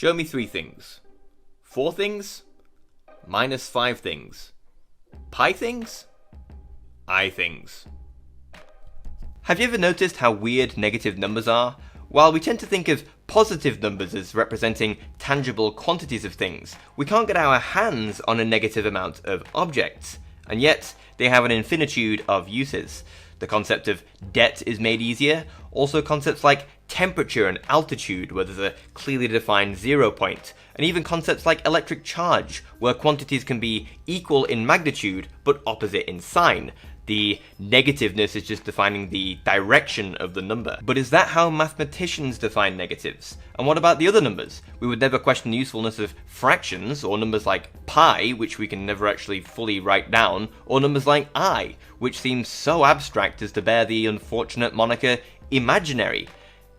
Show me 3 things. 4 things? Minus 5 things. Pi things? I things. Have you ever noticed how weird negative numbers are? While we tend to think of positive numbers as representing tangible quantities of things, we can't get our hands on a negative amount of objects, and yet they have an infinitude of uses. The concept of debt is made easier, also concepts like temperature and altitude, where there's a clearly defined 0 point, and even concepts like electric charge, where quantities can be equal in magnitude but opposite in sign. The negativeness is just defining the direction of the number. But is that how mathematicians define negatives? And what about the other numbers? We would never question the usefulness of fractions, or numbers like pi, which we can never actually fully write down, or numbers like I, which seems so abstract as to bear the unfortunate moniker imaginary.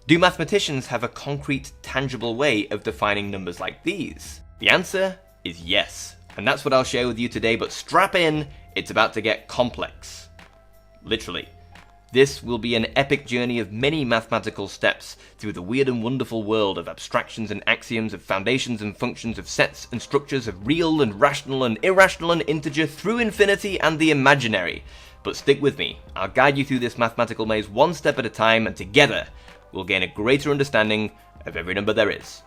Do mathematicians have a concrete, tangible way of defining numbers like these? The answer is yes. And that's what I'll share with you today, but strap in, it's about to get complex. Literally. This will be an epic journey of many mathematical steps through the weird and wonderful world of abstractions and axioms, of foundations and functions, of sets and structures, of real and rational and irrational and integer, through infinity and the imaginary. But stick with me, I'll guide you through this mathematical maze one step at a time, and together we'll gain a greater understanding of every number there is.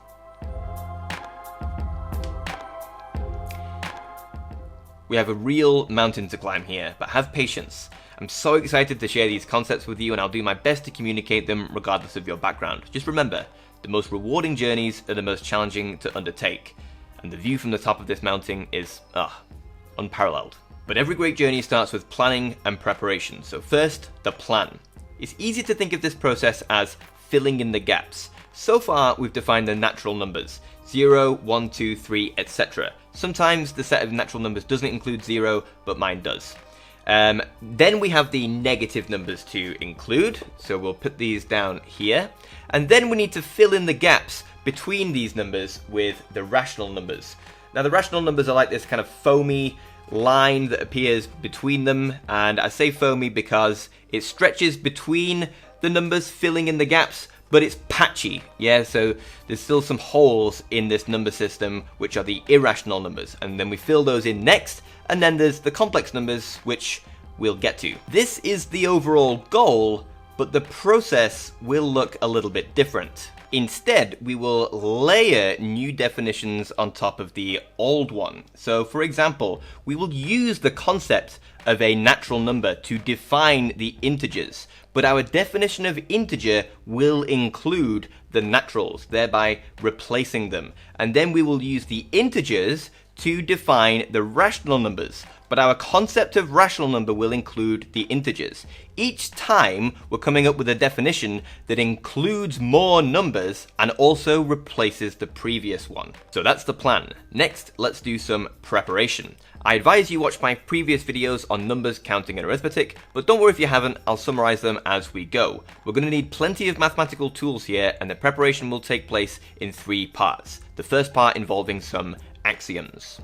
We have a real mountain to climb here, but have patience. I'm so excited to share these concepts with you, and I'll do my best to communicate them regardless of your background. Just remember, the most rewarding journeys are the most challenging to undertake, and the view from the top of this mountain is, unparalleled. But every great journey starts with planning and preparation, so first, the plan. It's easy to think of this process as filling in the gaps. So far, we've defined the natural numbers, 0, 1, 2, 3, etc. Sometimes the set of natural numbers doesn't include 0, but mine does. Then we have the negative numbers to include, so we'll put these down here. And then we need to fill in the gaps between these numbers with the rational numbers. Now the rational numbers are like this kind of foamy line that appears between them, and I say foamy because it stretches between the numbers filling in the gaps, but it's patchy, yeah, so there's still some holes in this number system, which are the irrational numbers, and then we fill those in next, and then there's the complex numbers, which we'll get to. This is the overall goal, but the process will look a little bit different. Instead, we will layer new definitions on top of the old one. So, for example, we will use the concept of a natural number to define the integers, but our definition of integer will include the naturals, thereby replacing them. And then we will use the integers to define the rational numbers, but our concept of rational number will include the integers. Each time we're coming up with a definition that includes more numbers and also replaces the previous one. So that's the plan. Next, let's do some preparation. I advise you watch my previous videos on numbers, counting and arithmetic, but don't worry if you haven't, I'll summarize them as we go. We're going to need plenty of mathematical tools here, and the preparation will take place in 3 parts. The first part involving some axioms.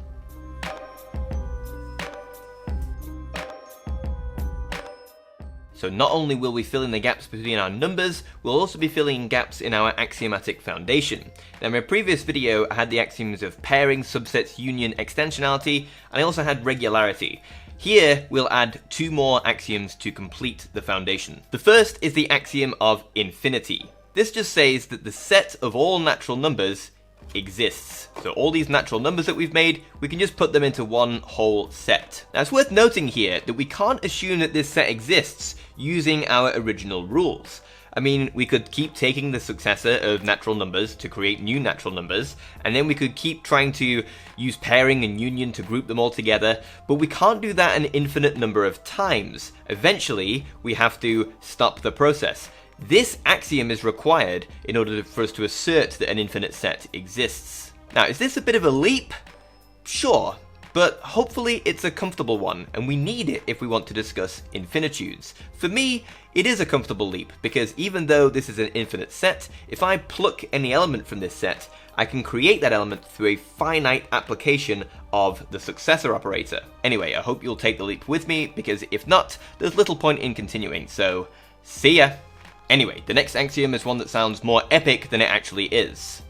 So not only will we fill in the gaps between our numbers, we'll also be filling in gaps in our axiomatic foundation. Now in my previous video, I had the axioms of pairing, subsets, union, extensionality, and I also had regularity. Here, we'll add 2 more axioms to complete the foundation. The first is the axiom of infinity. This just says that the set of all natural numbers exists. So all these natural numbers that we've made, we can just put them into one whole set. Now it's worth noting here that we can't assume that this set exists using our original rules. I mean, we could keep taking the successor of natural numbers to create new natural numbers, and then we could keep trying to use pairing and union to group them all together, but we can't do that an infinite number of times. Eventually, we have to stop the process. This axiom is required in order for us to assert that an infinite set exists. Now, is this a bit of a leap? Sure, but hopefully it's a comfortable one, and we need it if we want to discuss infinitudes. For me, it is a comfortable leap, because even though this is an infinite set, if I pluck any element from this set, I can create that element through a finite application of the successor operator. Anyway, I hope you'll take the leap with me, because if not, there's little point in continuing, so see ya! Anyway, the next axiom is one that sounds more epic than it actually is.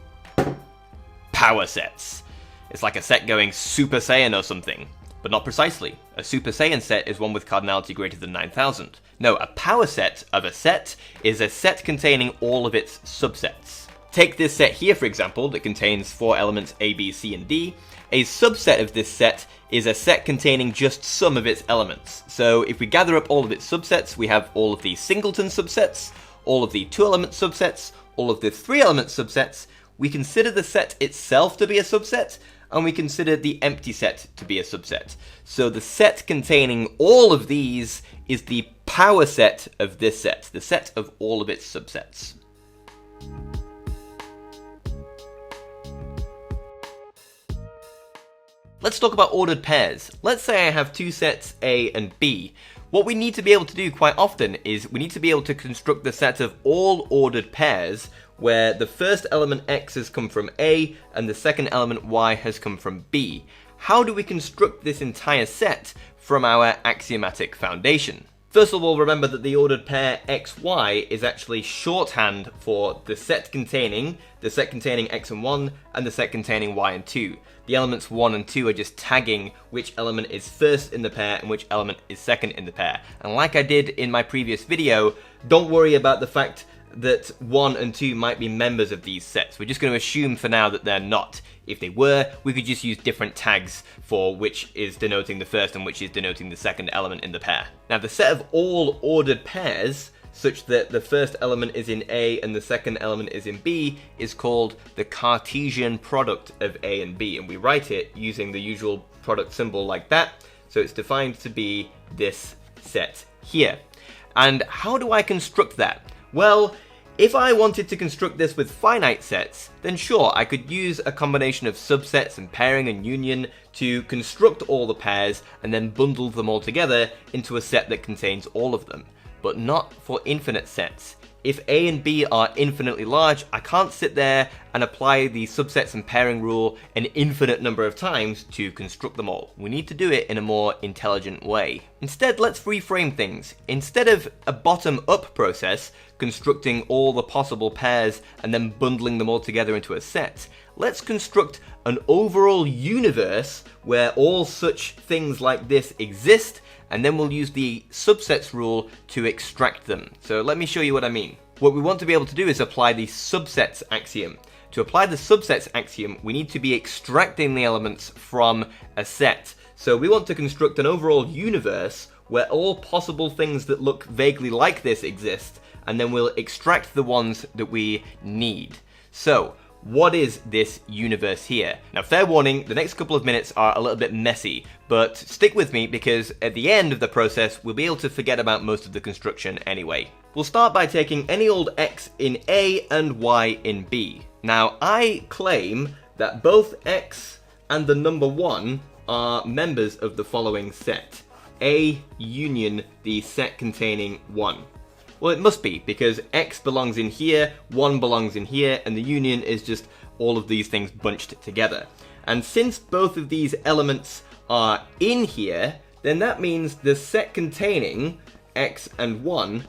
power sets. It's like a set going Super Saiyan or something, but not precisely. A Super Saiyan set is one with cardinality greater than 9,000. No, a power set of a set is a set containing all of its subsets. Take this set here, for example, that contains 4 elements A, B, C, and D. A subset of this set is a set containing just some of its elements. So if we gather up all of its subsets, we have all of the singleton subsets, all of the 2-element subsets, all of the 3-element subsets. We consider the set itself to be a subset, and we consider the empty set to be a subset. So the set containing all of these is the power set of this set, the set of all of its subsets. Let's talk about ordered pairs. Let's say I have 2 sets A and B. What we need to be able to do quite often is we need to be able to construct the set of all ordered pairs where the first element X has come from A and the second element Y has come from B. How do we construct this entire set from our axiomatic foundation? First of all, remember that the ordered pair XY is actually shorthand for the set containing X and 1 and the set containing Y and 2. The elements 1 and 2 are just tagging which element is first in the pair and which element is second in the pair. And like I did in my previous video, don't worry about the fact that 1 and 2 might be members of these sets. We're just going to assume for now that they're not. If they were, we could just use different tags for which is denoting the first and which is denoting the second element in the pair. Now the set of all ordered pairs, such that the first element is in A and the second element is in B, is called the Cartesian product of A and B, and we write it using the usual product symbol like that, so it's defined to be this set here. And how do I construct that? Well, if I wanted to construct this with finite sets, then sure, I could use a combination of subsets and pairing and union to construct all the pairs and then bundle them all together into a set that contains all of them. But not for infinite sets. If A and B are infinitely large, I can't sit there and apply the subsets and pairing rule an infinite number of times to construct them all. We need to do it in a more intelligent way. Instead, let's reframe things. Instead of a bottom-up process, constructing all the possible pairs and then bundling them all together into a set, let's construct an overall universe where all such things like this exist, and then we'll use the subsets rule to extract them. So let me show you what I mean. What we want to be able to do is apply the subsets axiom. To apply the subsets axiom, we need to be extracting the elements from a set. So we want to construct an overall universe where all possible things that look vaguely like this exist, and then we'll extract the ones that we need. So, what is this universe here? Now, fair warning, the next couple of minutes are a little bit messy, but stick with me because at the end of the process, we'll be able to forget about most of the construction anyway. We'll start by taking any old X in A and Y in B. Now, I claim that both X and the number 1 are members of the following set. A union the set containing 1. Well, it must be, because X belongs in here, 1 belongs in here, and the union is just all of these things bunched together. And since both of these elements are in here, then that means the set containing X and 1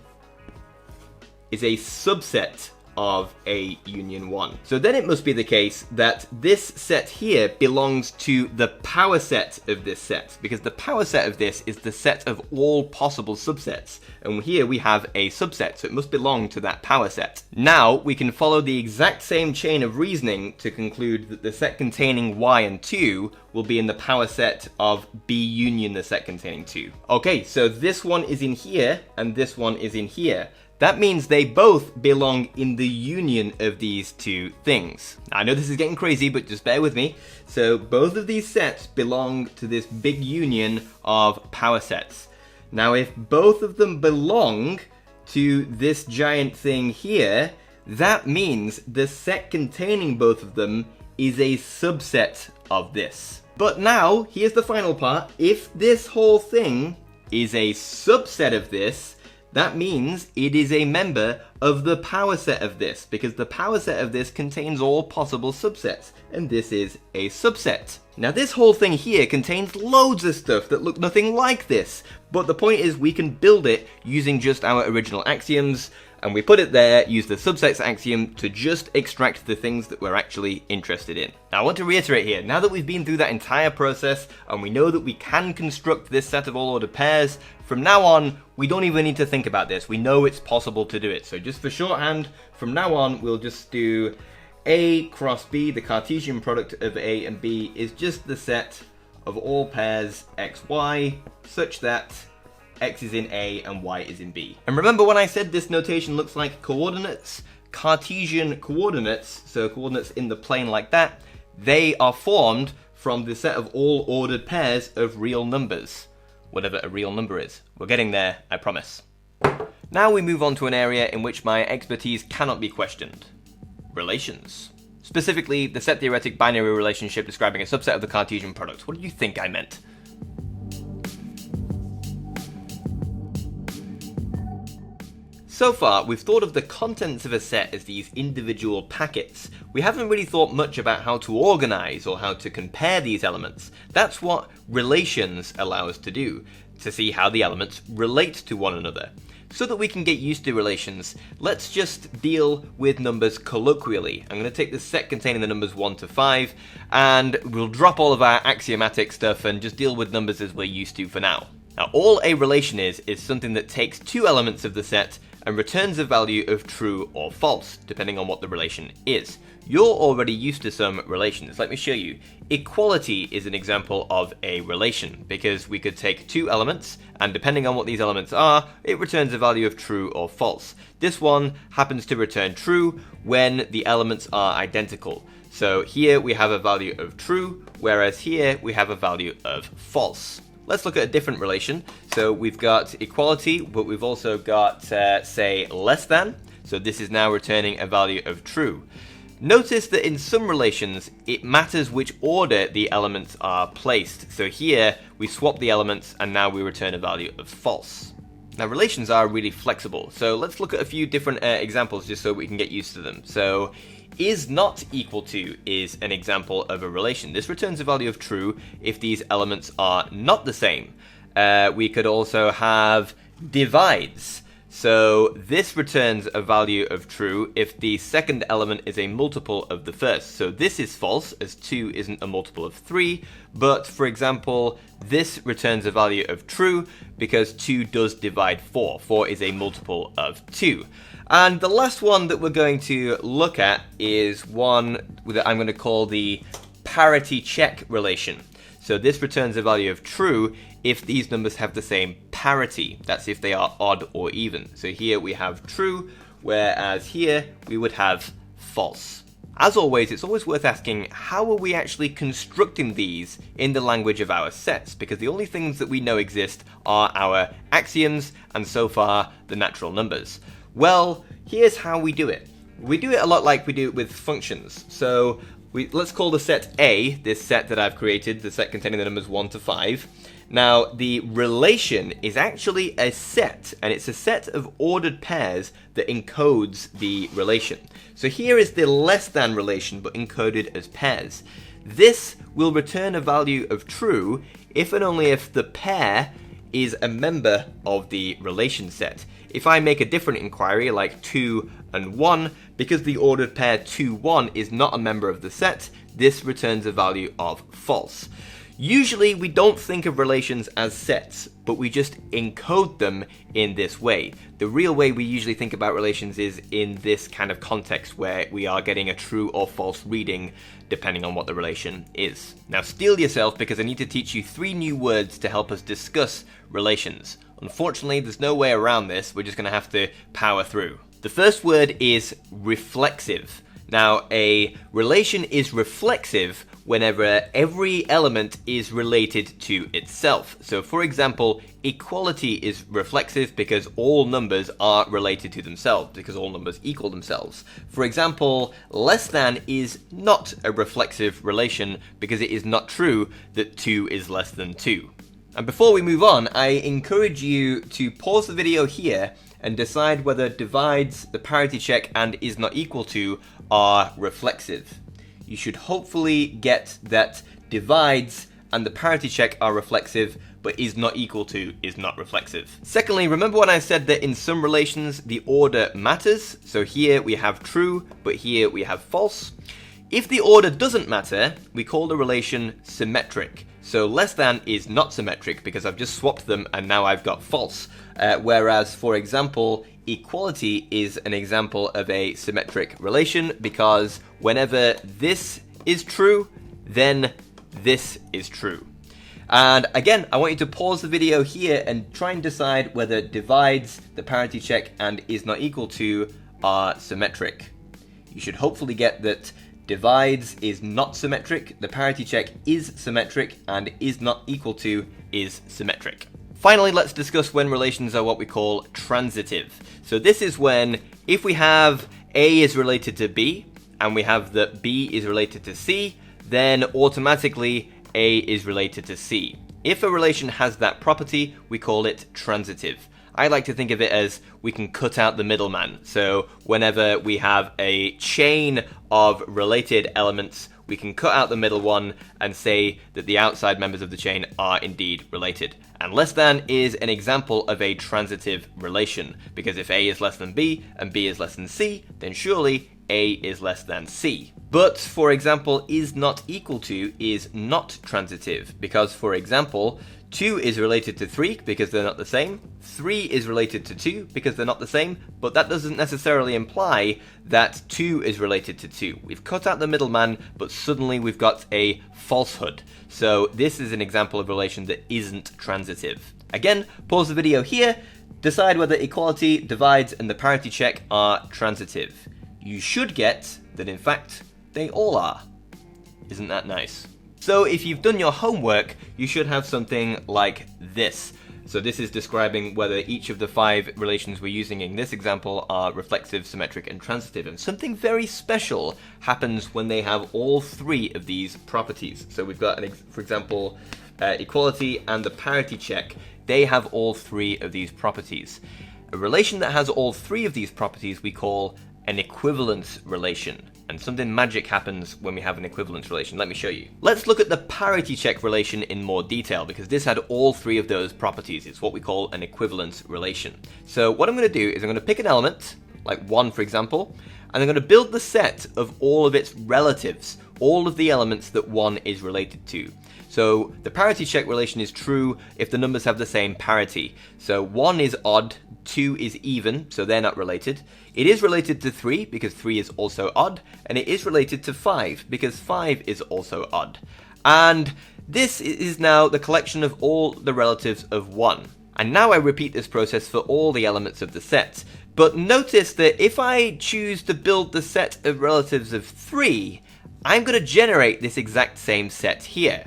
is a subset of A union 1. So then it must be the case that this set here belongs to the power set of this set, because the power set of this is the set of all possible subsets, and here we have a subset, so it must belong to that power set. Now we can follow the exact same chain of reasoning to conclude that the set containing Y and 2 will be in the power set of B union the set containing 2. Okay, so this one is in here, and this one is in here. That means they both belong in the union of these two things. I know this is getting crazy, but just bear with me. So both of these sets belong to this big union of power sets. Now if both of them belong to this giant thing here, that means the set containing both of them is a subset of this. But now, here's the final part. If this whole thing is a subset of this, that means it is a member of the power set of this, because the power set of this contains all possible subsets, and this is a subset. Now this whole thing here contains loads of stuff that look nothing like this, but the point is we can build it using just our original axioms, and we put it there, use the subsets axiom to just extract the things that we're actually interested in. Now I want to reiterate here, now that we've been through that entire process and we know that we can construct this set of all ordered pairs, from now on we don't even need to think about this, we know it's possible to do it. So just for shorthand, from now on we'll just do A cross B, the Cartesian product of A and B is just the set of all pairs x, y, such that x is in A and y is in B. And remember when I said this notation looks like coordinates? Cartesian coordinates, so coordinates in the plane like that, they are formed from the set of all ordered pairs of real numbers. Whatever a real number is. We're getting there, I promise. Now we move on to an area in which my expertise cannot be questioned. Relations. Specifically, the set-theoretic binary relationship describing a subset of the Cartesian product. What do you think I meant? So far, we've thought of the contents of a set as these individual packets. We haven't really thought much about how to organize or how to compare these elements. That's what relations allow us to do, to see how the elements relate to one another. So that we can get used to relations, let's just deal with numbers colloquially. I'm going to take this set containing the numbers 1 to 5, and we'll drop all of our axiomatic stuff and just deal with numbers as we're used to for now. Now, all a relation is something that takes two elements of the set and returns a value of true or false, depending on what the relation is. You're already used to some relations. Let me show you. Equality is an example of a relation, because we could take two elements, and depending on what these elements are, it returns a value of true or false. This one happens to return true when the elements are identical. So here we have a value of true, whereas here we have a value of false. Let's look at a different relation. So we've got equality, but we've also got, say, less than. So this is now returning a value of true. Notice that in some relations, it matters which order the elements are placed. So here, we swap the elements, and now we return a value of false. Now, relations are really flexible. So let's look at a few different examples just so we can get used to them. So is not equal to is an example of a relation. This returns a value of true if these elements are not the same. We could also have divides. So this returns a value of true if the second element is a multiple of the first. So this is false, as 2 isn't a multiple of 3, but for example, this returns a value of true because 2 does divide 4. 4 is a multiple of 2. And the last one that we're going to look at is one that I'm going to call the parity check relation. So this returns a value of true if these numbers have the same parity. That's if they are odd or even. So here we have true, whereas here we would have false. As always, it's always worth asking, how are we actually constructing these in the language of our sets? Because the only things that we know exist are our axioms, and so far, the natural numbers. Well, here's how we do it. We do it a lot like we do it with functions. So let's call the set A, this set that I've created, the set containing the numbers 1 to 5. Now, the relation is actually a set, and it's a set of ordered pairs that encodes the relation. So here is the less than relation, but encoded as pairs. This will return a value of true if and only if the pair is a member of the relation set. If I make a different inquiry, like 2 and 1, because the ordered pair 2, 1 is not a member of the set, this returns a value of false. Usually we don't think of relations as sets, but we just encode them in this way. The real way we usually think about relations is in this kind of context where we are getting a true or false reading depending on what the relation is. Now steel yourself, because I need to teach you 3 new words to help us discuss relations. Unfortunately, there's no way around this, we're just going to have to power through. The first word is reflexive. Now, a relation is reflexive whenever every element is related to itself. So, for example, equality is reflexive because all numbers are related to themselves, because all numbers equal themselves. For example, less than is not a reflexive relation because it is not true that 2 is less than 2. And before we move on, I encourage you to pause the video here and decide whether divides, the parity check, and is not equal to are reflexive. You should hopefully get that divides and the parity check are reflexive, but is not equal to is not reflexive. Secondly, remember when I said that in some relations the order matters? So here we have true, but here we have false. If the order doesn't matter, we call the relation symmetric. So less than is not symmetric because I've just swapped them and now I've got false. Whereas, for example, equality is an example of a symmetric relation because whenever this is true, then this is true. And again, I want you to pause the video here and try and decide whether divides, the parity check, and is not equal to are symmetric. You should hopefully get that divides is not symmetric, the parity check is symmetric, and is not equal to is symmetric. Finally, let's discuss when relations are what we call transitive. So this is when, if we have A is related to B, and we have that B is related to C, then automatically A is related to C. If a relation has that property, we call it transitive. I like to think of it as we can cut out the middleman. So whenever we have a chain of related elements, we can cut out the middle one and say that the outside members of the chain are indeed related. And less than is an example of a transitive relation, because if A is less than B and B is less than C, then surely A is less than C. But, for example, is not equal to is not transitive, because, for example, 2 is related to 3 because they're not the same, 3 is related to 2 because they're not the same, but that doesn't necessarily imply that 2 is related to 2. We've cut out the middleman, but suddenly we've got a falsehood. So this is an example of relation that isn't transitive. Again, pause the video here, decide whether equality, divides, and the parity check are transitive. You should get that in fact they all are. Isn't that nice? So if you've done your homework, you should have something like this. So this is describing whether each of the 5 relations we're using in this example are reflexive, symmetric, and transitive. And something very special happens when they have all 3 of these properties. So we've got, for example, equality and the parity check. They have all 3 of these properties. A relation that has all 3 of these properties we call an equivalence relation. And something magic happens when we have an equivalence relation. Let me show you. Let's look at the parity check relation in more detail, because this had all 3 of those properties. It's what we call an equivalence relation. So what I'm going to do is I'm going to pick an element, like 1 for example, and I'm going to build the set of all of its relatives, all of the elements that 1 is related to. So the parity check relation is true if the numbers have the same parity. So 1 is odd, 2 is even, so they're not related. It is related to 3 because 3 is also odd, and it is related to 5 because 5 is also odd. And this is now the collection of all the relatives of 1. And now I repeat this process for all the elements of the set. But notice that if I choose to build the set of relatives of 3, I'm going to generate this exact same set here.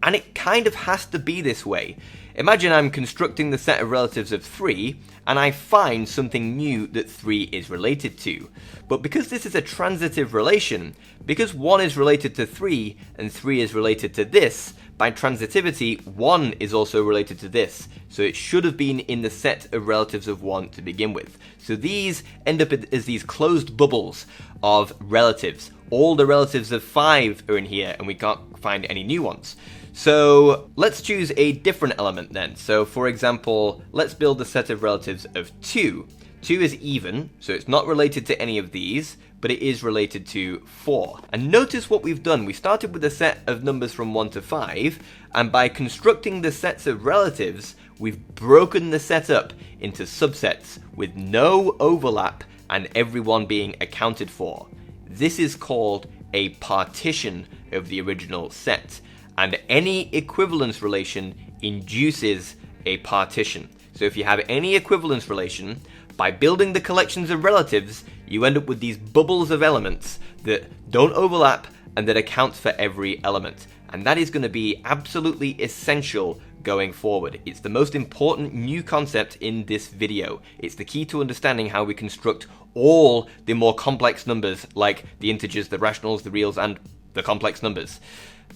And it kind of has to be this way. Imagine I'm constructing the set of relatives of 3, and I find something new that 3 is related to. But because this is a transitive relation, because 1 is related to 3, and 3 is related to this, by transitivity, 1 is also related to this. So it should have been in the set of relatives of 1 to begin with. So these end up as these closed bubbles of relatives. All the relatives of 5 are in here, and we can't find any new ones. So let's choose a different element then. So for example, let's build the set of relatives of 2. 2 is even, so it's not related to any of these, but it is related to 4. And notice what we've done. We started with a set of numbers from 1 to 5, and by constructing the sets of relatives, we've broken the set up into subsets with no overlap and everyone being accounted for. This is called a partition of the original set. And any equivalence relation induces a partition. So if you have any equivalence relation, by building the collections of relatives, you end up with these bubbles of elements that don't overlap and that account for every element. And that is going to be absolutely essential going forward. It's the most important new concept in this video. It's the key to understanding how we construct all the more complex numbers, like the integers, the rationals, the reals, and the complex numbers.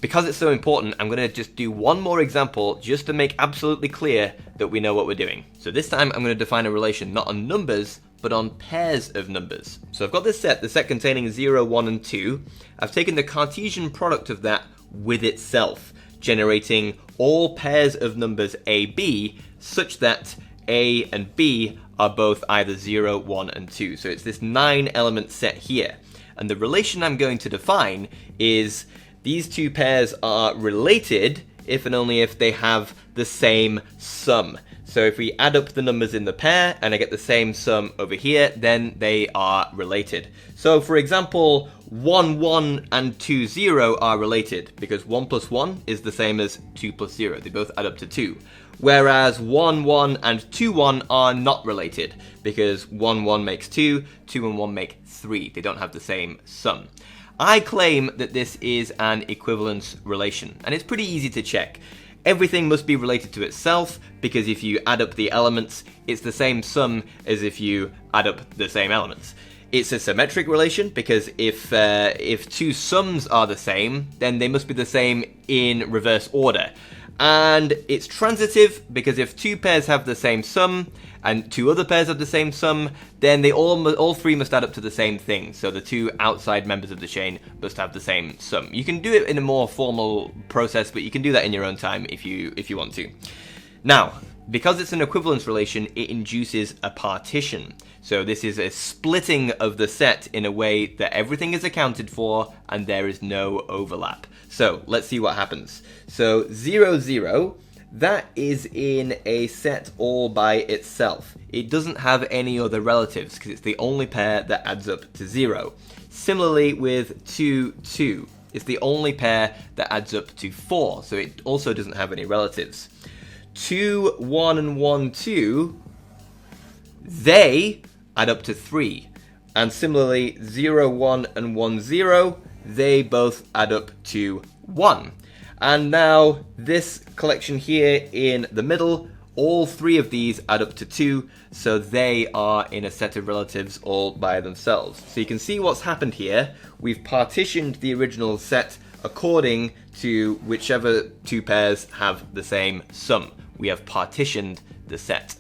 Because it's so important, I'm going to just do one more example just to make absolutely clear that we know what we're doing. So this time I'm going to define a relation not on numbers, but on pairs of numbers. So I've got this set, the set containing 0, 1, and 2. I've taken the Cartesian product of that with itself, generating all pairs of numbers AB such that A and B are both either 0, 1, and 2. So it's this 9-element set here. And the relation I'm going to define is these two pairs are related if and only if they have the same sum. So if we add up the numbers in the pair and I get the same sum over here, then they are related. So for example, 1, 1 and 2, 0 are related because 1 plus 1 is the same as 2 plus 0. They both add up to 2. Whereas 1, 1 and 2, 1 are not related because 1, 1 makes 2, 2 and 1 make 3. They don't have the same sum. I claim that this is an equivalence relation, and it's pretty easy to check. Everything must be related to itself because if you add up the elements, it's the same sum as if you add up the same elements. It's a symmetric relation because if two sums are the same, then they must be the same in reverse order. And it's transitive because if two pairs have the same sum and two other pairs have the same sum, then they all three must add up to the same thing. So the two outside members of the chain must have the same sum. You can do it in a more formal process, but you can do that in your own time if you want to. Now, because it's an equivalence relation, it induces a partition. So this is a splitting of the set in a way that everything is accounted for and there is no overlap. So let's see what happens. So 0, 0, that is in a set all by itself. It doesn't have any other relatives because it's the only pair that adds up to 0. Similarly with 2, 2, it's the only pair that adds up to 4, so it also doesn't have any relatives. 2, 1 and 1, 2, they add up to 3. And similarly 0, 1 and 1, 0, they both add up to 1. And now this collection here in the middle, all three of these add up to 2, so they are in a set of relatives all by themselves. So you can see what's happened here. We've partitioned the original set according to whichever two pairs have the same sum. We have partitioned the set.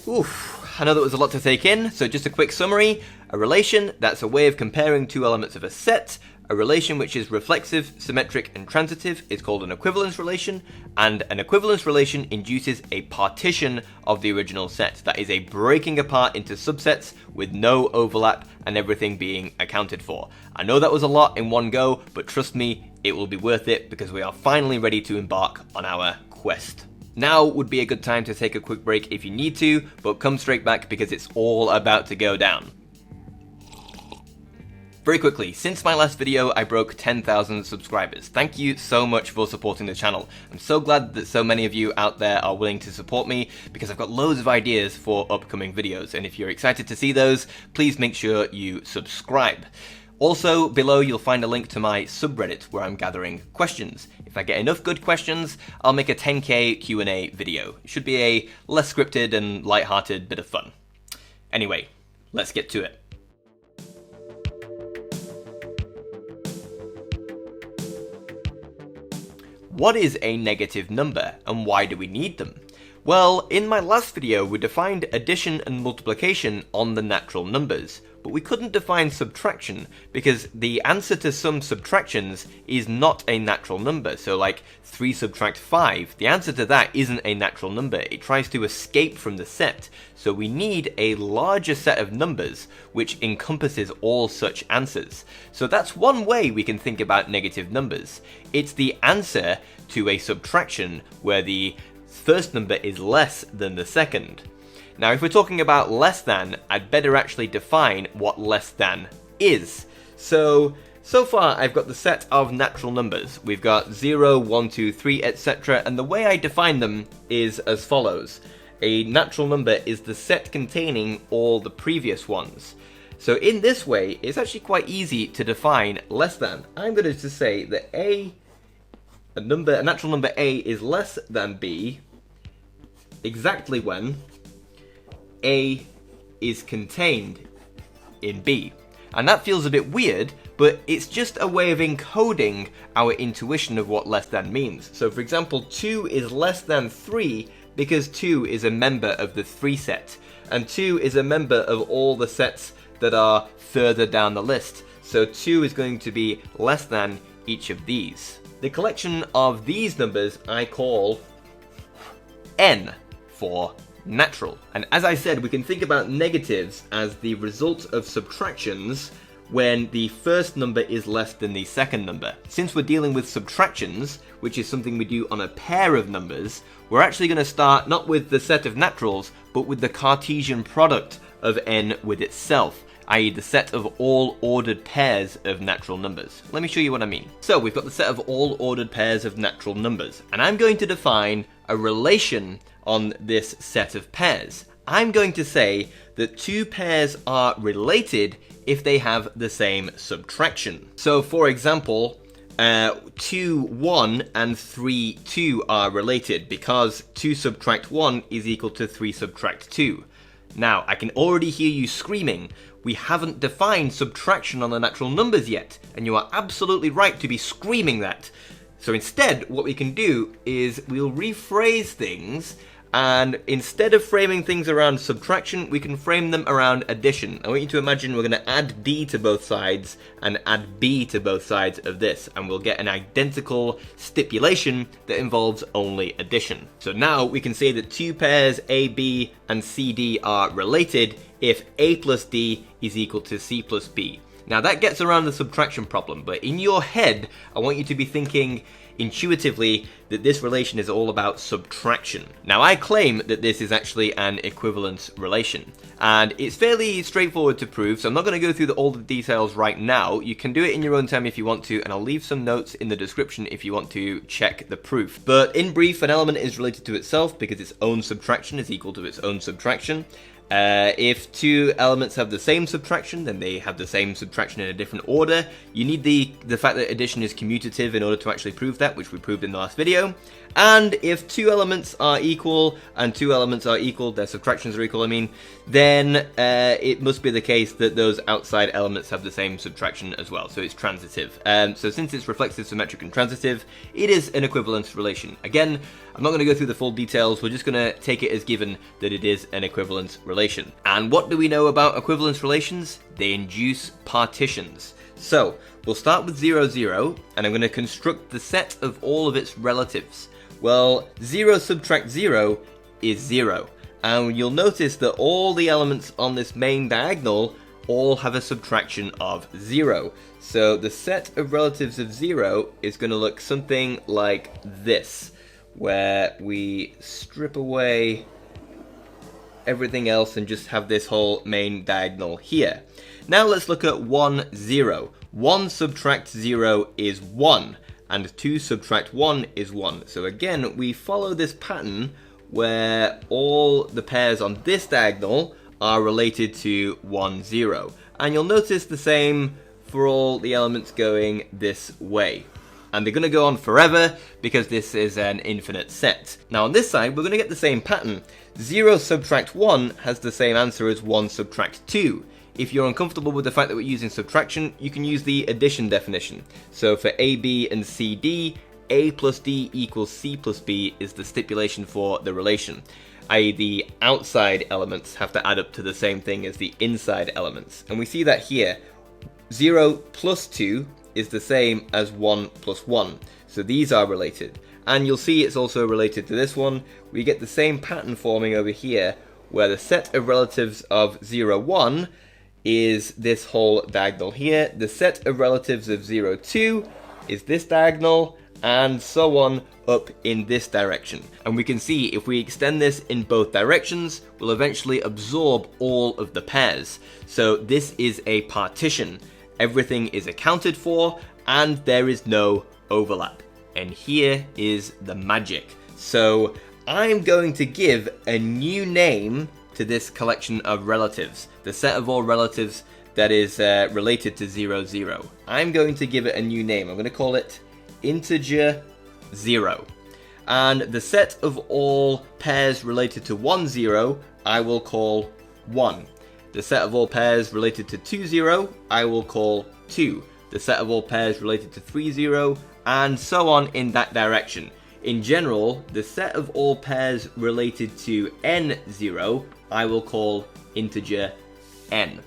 Oof, I know that was a lot to take in, so just a quick summary. A relation, that's a way of comparing two elements of a set. A relation which is reflexive, symmetric, and transitive is called an equivalence relation, and an equivalence relation induces a partition of the original set. That is a breaking apart into subsets with no overlap and everything being accounted for. I know that was a lot in one go, but trust me, it will be worth it because we are finally ready to embark on our quest. Now would be a good time to take a quick break if you need to, but come straight back because it's all about to go down. Very quickly, since my last video, I broke 10,000 subscribers. Thank you so much for supporting the channel. I'm so glad that so many of you out there are willing to support me because I've got loads of ideas for upcoming videos. And if you're excited to see those, please make sure you subscribe. Also, below you'll find a link to my subreddit where I'm gathering questions. If I get enough good questions, I'll make a 10k Q&A video. It should be a less scripted and lighthearted bit of fun. Anyway, let's get to it. What is a negative number and why do we need them? Well, in my last video we defined addition and multiplication on the natural numbers, but we couldn't define subtraction because the answer to some subtractions is not a natural number. So like 3 subtract 5, the answer to that isn't a natural number. It tries to escape from the set. So we need a larger set of numbers which encompasses all such answers. So that's one way we can think about negative numbers. It's the answer to a subtraction where the first number is less than the second. Now if we're talking about less than, I'd better actually define what less than is. So far I've got the set of natural numbers. We've got 0, 1, 2, 3, etc. And the way I define them is as follows. A natural number is the set containing all the previous ones. So in this way, it's actually quite easy to define less than. I'm going to just say that a natural number A is less than B exactly when A is contained in B. And that feels a bit weird, but it's just a way of encoding our intuition of what less than means. So for example, 2 is less than 3 because 2 is a member of the 3 set, and 2 is a member of all the sets that are further down the list. So 2 is going to be less than each of these. The collection of these numbers I call n for natural. And as I said, we can think about negatives as the result of subtractions when the first number is less than the second number. Since we're dealing with subtractions, which is something we do on a pair of numbers, we're actually going to start not with the set of naturals, but with the Cartesian product of n with itself, i.e. the set of all ordered pairs of natural numbers. Let me show you what I mean. So we've got the set of all ordered pairs of natural numbers, and I'm going to define a relation on this set of pairs. I'm going to say that two pairs are related if they have the same subtraction. So for example, 2, 1 and 3, 2 are related because 2 subtract 1 is equal to 3 subtract 2. Now, I can already hear you screaming, we haven't defined subtraction on the natural numbers yet, and you are absolutely right to be screaming that. So instead, what we can do is we'll rephrase things, and instead of framing things around subtraction, we can frame them around addition. I want you to imagine we're going to add d to both sides and add b to both sides of this, and we'll get an identical stipulation that involves only addition. So now we can say that two pairs AB and CD are related if A plus D is equal to C plus B. Now that gets around the subtraction problem, but in your head, I want you to be thinking intuitively that this relation is all about subtraction. Now I claim that this is actually an equivalence relation, and it's fairly straightforward to prove, so I'm not going to go through all the details right now. You can do it in your own time if you want to, and I'll leave some notes in the description if you want to check the proof. But in brief, an element is related to itself because its own subtraction is equal to its own subtraction. If two elements have the same subtraction, then they have the same subtraction in a different order. You need the fact that addition is commutative in order to actually prove that, which we proved in the last video. And if two elements are equal, and two elements are equal, their subtractions are equal, I mean, then it must be the case that those outside elements have the same subtraction as well, so it's transitive. So since it's reflexive, symmetric, and transitive, it is an equivalence relation. Again, I'm not going to go through the full details, we're just going to take it as given that it is an equivalence relation. And what do we know about equivalence relations? They induce partitions. So, we'll start with 0, 0, and I'm going to construct the set of all of its relatives. Well, 0 subtract 0 is 0, and you'll notice that all the elements on this main diagonal all have a subtraction of 0. So the set of relatives of 0 is going to look something like this, where we strip away everything else and just have this whole main diagonal here. Now let's look at 1, 0. 1 subtract 0 is 1, and 2 subtract 1 is 1. So again, we follow this pattern where all the pairs on this diagonal are related to 1, 0. And you'll notice the same for all the elements going this way. And they're going to go on forever because this is an infinite set. Now on this side, we're going to get the same pattern. 0 subtract 1 has the same answer as 1 subtract 2. If you're uncomfortable with the fact that we're using subtraction, you can use the addition definition. So for A, B, and C, D, A plus D equals C plus B is the stipulation for the relation, i.e. the outside elements have to add up to the same thing as the inside elements. And we see that here. 0 plus 2 is the same as 1 plus 1. So these are related. And you'll see it's also related to this one. We get the same pattern forming over here, where the set of relatives of 0, 1 is this whole diagonal here. The set of relatives of 0, 2 is this diagonal, and so on up in this direction. And we can see if we extend this in both directions, we'll eventually absorb all of the pairs. So this is a partition. Everything is accounted for, and there is no overlap. And here is the magic. So I'm going to give a new name to this collection of relatives, the set of all relatives that is related to 0, 0. I'm going to give it a new name. I'm going to call it integer 0. And the set of all pairs related to 1, 0, I will call 1. The set of all pairs related to 2, 0, I will call 2. The set of all pairs related to 3, 0, and so on in that direction. In general, the set of all pairs related to n, 0, I will call integer n.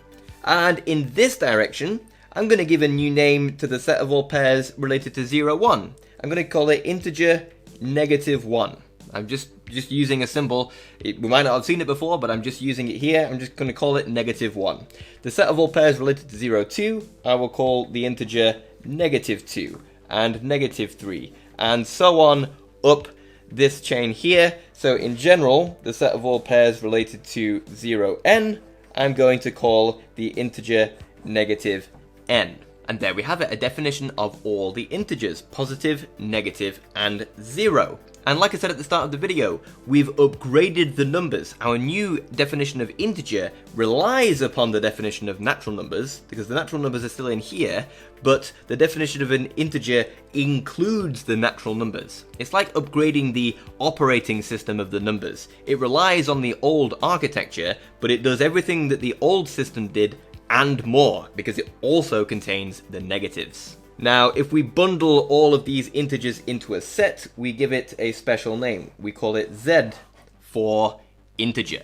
And in this direction, I'm going to give a new name to the set of all pairs related to 0, 1. I'm going to call it integer -1. I'm just using a symbol. We might not have seen it before, but I'm just using it here. I'm just going to call it -1. The set of all pairs related to 0, 2, I will call the integer -2 and -3, and so on up this chain here. So in general, the set of all pairs related to 0n, I'm going to call the integer -n. And there we have it, a definition of all the integers, positive, negative, and 0. And like I said at the start of the video, we've upgraded the numbers. Our new definition of integer relies upon the definition of natural numbers, because the natural numbers are still in here, but the definition of an integer includes the natural numbers. It's like upgrading the operating system of the numbers. It relies on the old architecture, but it does everything that the old system did and more, because it also contains the negatives. Now, if we bundle all of these integers into a set, we give it a special name. We call it Z for integer.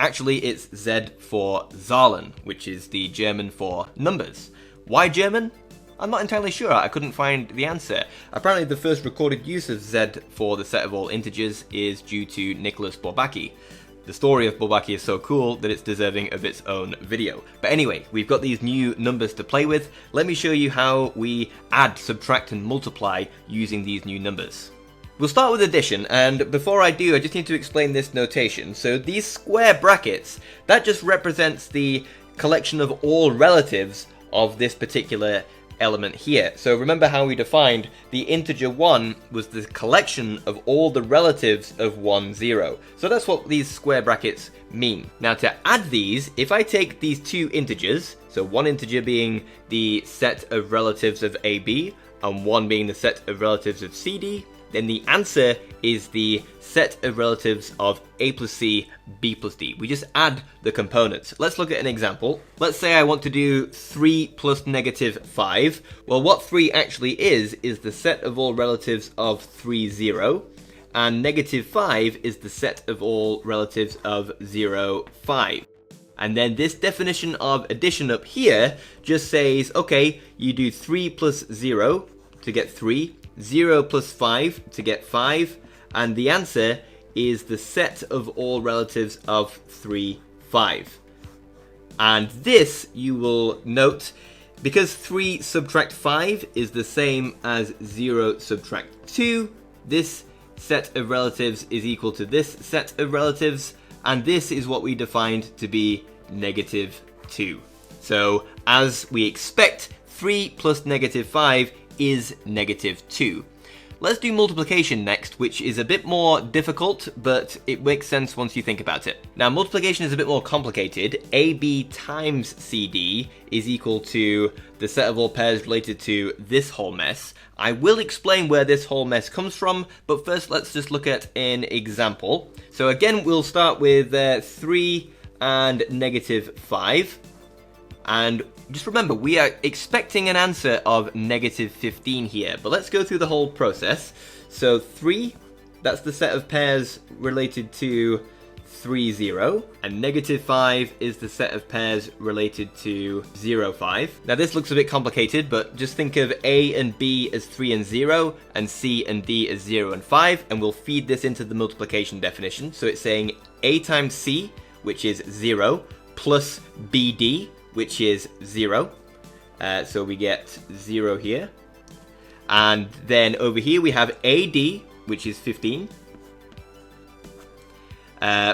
Actually, it's Z for Zahlen, which is the German for numbers. Why German? I'm not entirely sure. I couldn't find the answer. Apparently, the first recorded use of Z for the set of all integers is due to Nicholas Bourbaki. The story of Bourbaki is so cool that it's deserving of its own video. But anyway, we've got these new numbers to play with. Let me show you how we add, subtract, and multiply using these new numbers. We'll start with addition, and before I do, I just need to explain this notation. So these square brackets, that just represents the collection of all relatives of this particular element here. So remember how we defined the integer 1 was the collection of all the relatives of 1, 0. So that's what these square brackets mean. Now to add these, if I take these two integers, so one integer being the set of relatives of AB and one being the set of relatives of CD, then the answer is the set of relatives of A plus C, B plus D. We just add the components. Let's look at an example. Let's say I want to do 3 plus -5. Well, what 3 actually is the set of all relatives of 3, 0, and -5 is the set of all relatives of 0, 5. And then this definition of addition up here just says, okay, you do 3 plus 0 to get 3, 0 plus 5 to get 5, and the answer is the set of all relatives of 3, 5. And this, you will note, because 3 subtract 5 is the same as 0 subtract 2, this set of relatives is equal to this set of relatives, and this is what we defined to be -2. So, as we expect, 3 plus -5 is -2. Let's do multiplication next, which is a bit more difficult, but it makes sense once you think about it. Now, multiplication is a bit more complicated. AB times CD is equal to the set of all pairs related to this whole mess. I will explain where this whole mess comes from, but first let's just look at an example. So again, we'll start with 3 and -5. And just remember, we are expecting an answer of -15 here, but let's go through the whole process. So 3, that's the set of pairs related to 3, 0, and -5 is the set of pairs related to 0, 5. Now this looks a bit complicated, but just think of A and B as 3 and 0, and C and D as 0 and 5, and we'll feed this into the multiplication definition. So it's saying A times C, which is 0, plus BD, which is 0. So we get 0 here. And then over here we have AD, which is 15.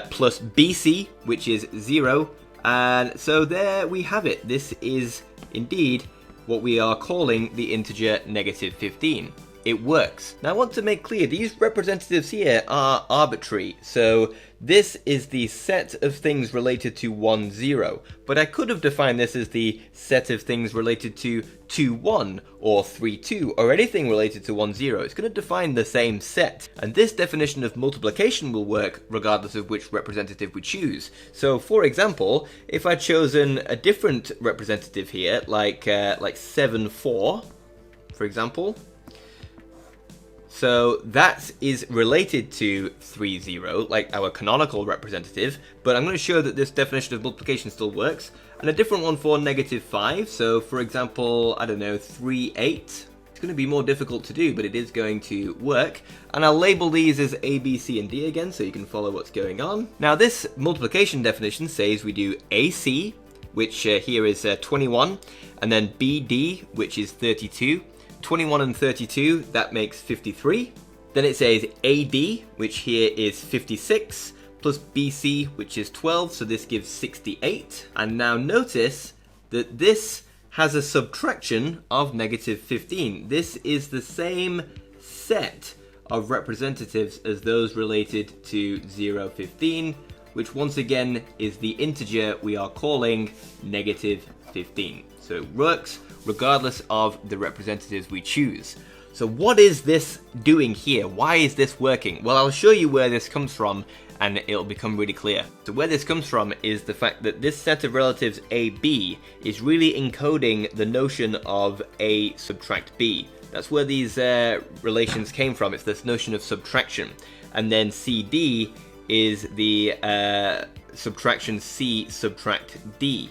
Plus BC, which is 0. And so there we have it. This is indeed what we are calling the integer -15. It works. Now I want to make clear, these representatives here are arbitrary. So this is the set of things related to 1, 0. But I could have defined this as the set of things related to 2, 1, or 3, 2, or anything related to 1, 0. It's going to define the same set. And this definition of multiplication will work regardless of which representative we choose. So for example, if I'd chosen a different representative here, like 7, 4, for example, so that is related to 3, 0, like our canonical representative, but I'm going to show that this definition of multiplication still works. And a different one for -5, so for example, I don't know, 3, 8. It's going to be more difficult to do, but it is going to work. And I'll label these as A, B, C, and D again so you can follow what's going on. Now this multiplication definition says we do AC, which here is 21, and then BD, which is 32. 21 and 32, that makes 53. Then it says AD, which here is 56, plus BC, which is 12, so this gives 68. And now notice that this has a subtraction of negative 15. This is the same set of representatives as those related to 0, 15, which once again is the integer we are calling negative 15. So it works regardless of the representatives we choose. So what is this doing here? Why is this working? Well, I'll show you where this comes from and it'll become really clear. So where this comes from is the fact that this set of relatives AB is really encoding the notion of A subtract B. That's where these relations came from. It's this notion of subtraction. And then CD is the subtraction C subtract D.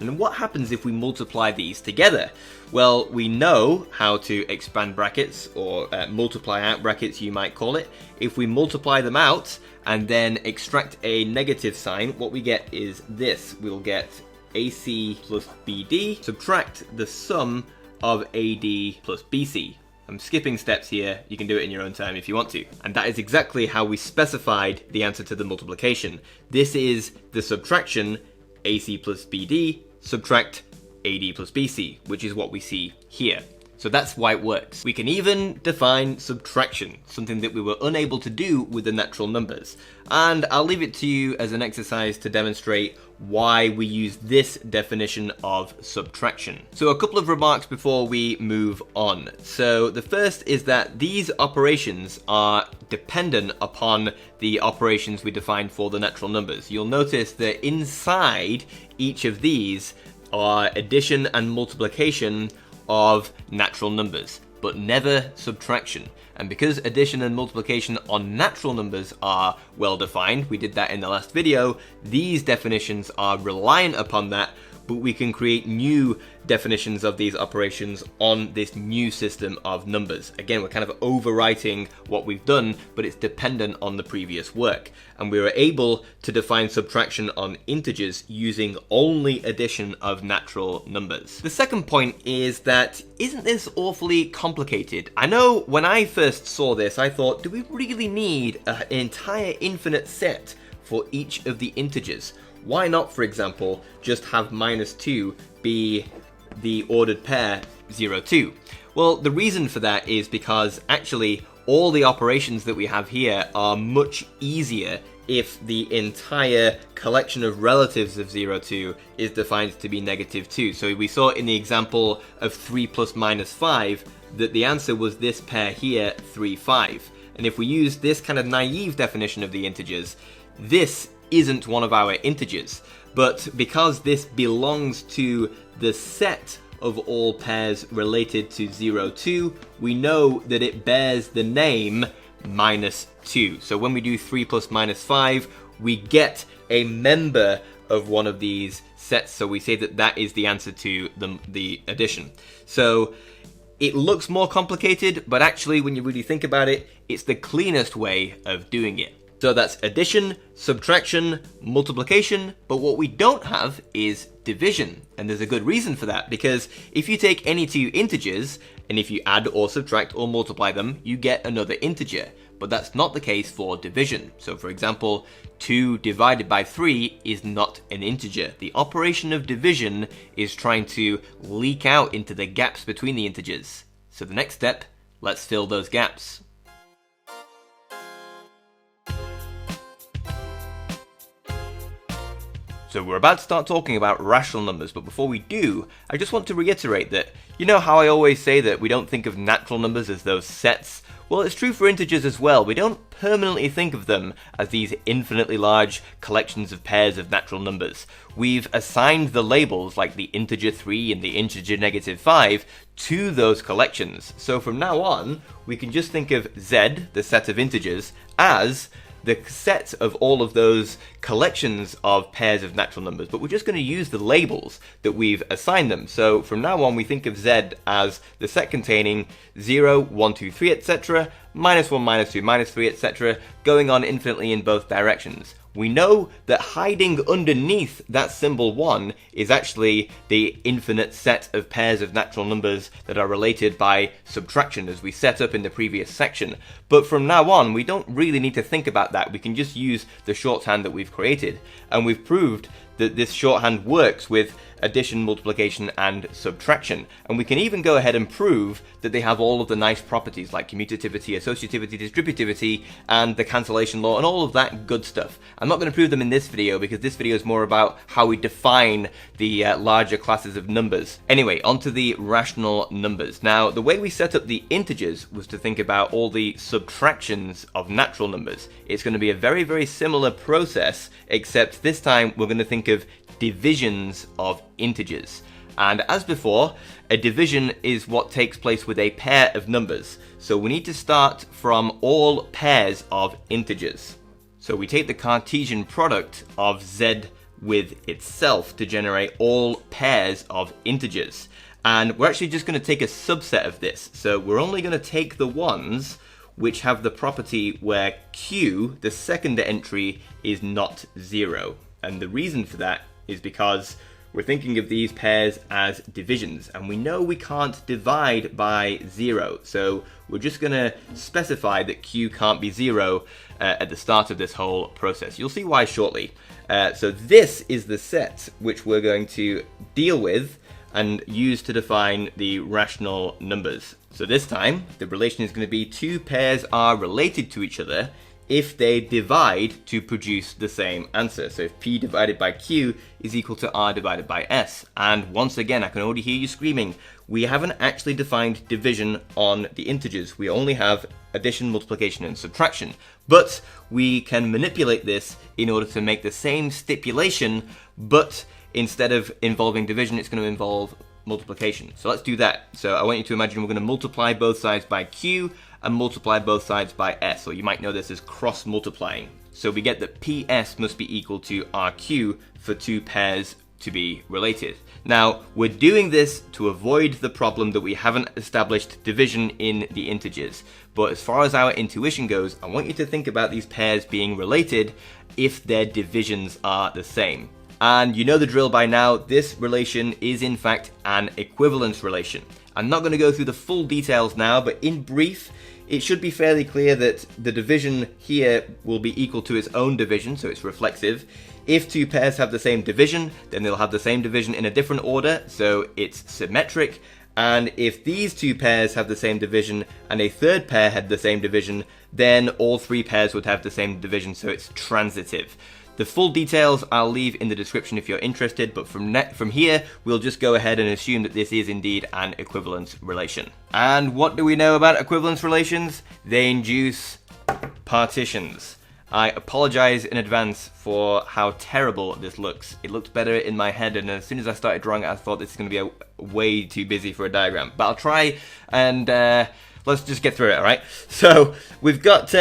And what happens if we multiply these together? Well, we know how to expand brackets, or multiply out brackets you might call it. If we multiply them out and then extract a negative sign, what we get is this. We'll get AC plus BD, subtract the sum of AD plus BC. I'm skipping steps here, you can do it in your own time if you want to. And that is exactly how we specified the answer to the multiplication. This is the subtraction, AC plus BD, subtract AD plus BC, which is what we see here. So that's why it works. We can even define subtraction, something that we were unable to do with the natural numbers. And I'll leave it to you as an exercise to demonstrate why we use this definition of subtraction. So a couple of remarks before we move on. So the first is that these operations are dependent upon the operations we defined for the natural numbers. You'll notice that inside each of these are addition and multiplication of natural numbers, but never subtraction. And because addition and multiplication on natural numbers are well defined, we did that in the last video, these definitions are reliant upon that, but we can create new definitions of these operations on this new system of numbers. Again, we're kind of overwriting what we've done, but it's dependent on the previous work. And we were able to define subtraction on integers using only addition of natural numbers. The second point is that, isn't this awfully complicated? I know when I first saw this, I thought, do we really need an entire infinite set for each of the integers? Why not, for example, just have -2 be the ordered pair 0, 2? Well, the reason for that is because actually all the operations that we have here are much easier if the entire collection of relatives of 0, 2 is defined to be -2. So we saw in the example of 3 plus -5 that the answer was this pair here, 3, 5. And if we use this kind of naive definition of the integers, this isn't one of our integers, but because this belongs to the set of all pairs related to 0, 2, we know that it bears the name -2. So when we do 3 plus -5, we get a member of one of these sets, so we say that that is the answer to the addition. So it looks more complicated, but actually when you really think about it, it's the cleanest way of doing it. So that's addition, subtraction, multiplication, but what we don't have is division. And there's a good reason for that, because if you take any two integers, and if you add or subtract or multiply them, you get another integer. But that's not the case for division. So for example, 2 divided by 3 is not an integer. The operation of division is trying to leak out into the gaps between the integers. So the next step, let's fill those gaps. So we're about to start talking about rational numbers, but before we do, I just want to reiterate that, you know how I always say that we don't think of natural numbers as those sets? Well, it's true for integers as well. We don't permanently think of them as these infinitely large collections of pairs of natural numbers. We've assigned the labels, like the integer 3 and the integer -5, to those collections. So from now on, we can just think of z, the set of integers, as the set of all of those collections of pairs of natural numbers, but we're just going to use the labels that we've assigned them. So from now on, we think of Z as the set containing 0, 1, 2, 3, etc., -1, -2, -3, etc., going on infinitely in both directions. We know that hiding underneath that symbol 1 is actually the infinite set of pairs of natural numbers that are related by subtraction, as we set up in the previous section. But from now on, we don't really need to think about that. We can just use the shorthand that we've created. And we've proved that this shorthand works with addition, multiplication, and subtraction. And we can even go ahead and prove that they have all of the nice properties like commutativity, associativity, distributivity, and the cancellation law, and all of that good stuff. I'm not going to prove them in this video because this video is more about how we define the larger classes of numbers. Anyway, onto the rational numbers. Now, the way we set up the integers was to think about all the subtractions of natural numbers. It's going to be a very, very similar process, except this time we're going to think of divisions of integers. And as before, a division is what takes place with a pair of numbers. So we need to start from all pairs of integers. So we take the Cartesian product of Z with itself to generate all pairs of integers. And we're actually just going to take a subset of this. So we're only going to take the ones which have the property where Q, the second entry, is not 0. And the reason for that is because we're thinking of these pairs as divisions, and we know we can't divide by 0, so we're just going to specify that Q can't be 0 at the start of this whole process. You'll see why shortly. So this is the set which we're going to deal with and use to define the rational numbers. So this time, the relation is going to be two pairs are related to each other if they divide to produce the same answer. So if P divided by Q is equal to R divided by S. And once again, I can already hear you screaming, we haven't actually defined division on the integers. We only have addition, multiplication, and subtraction. But we can manipulate this in order to make the same stipulation, but instead of involving division, it's going to involve multiplication. So let's do that. So I want you to imagine we're going to multiply both sides by Q and multiply both sides by S, or you might know this as cross multiplying. So we get that PS must be equal to RQ for two pairs to be related. Now, we're doing this to avoid the problem that we haven't established division in the integers. But as far as our intuition goes, I want you to think about these pairs being related if their divisions are the same. And you know the drill by now, this relation is in fact an equivalence relation. I'm not going to go through the full details now, but in brief, it should be fairly clear that the division here will be equal to its own division, so it's reflexive. If two pairs have the same division, then they'll have the same division in a different order, so it's symmetric. And if these two pairs have the same division and a third pair had the same division, then all three pairs would have the same division, so it's transitive. The full details I'll leave in the description if you're interested, but from here, we'll just go ahead and assume that this is indeed an equivalence relation. And what do we know about equivalence relations? They induce partitions. I apologize in advance for how terrible this looks. It looked better in my head, and as soon as I started drawing it, I thought this is going to be way too busy for a diagram. But I'll try, and let's just get through it, alright? So, we've got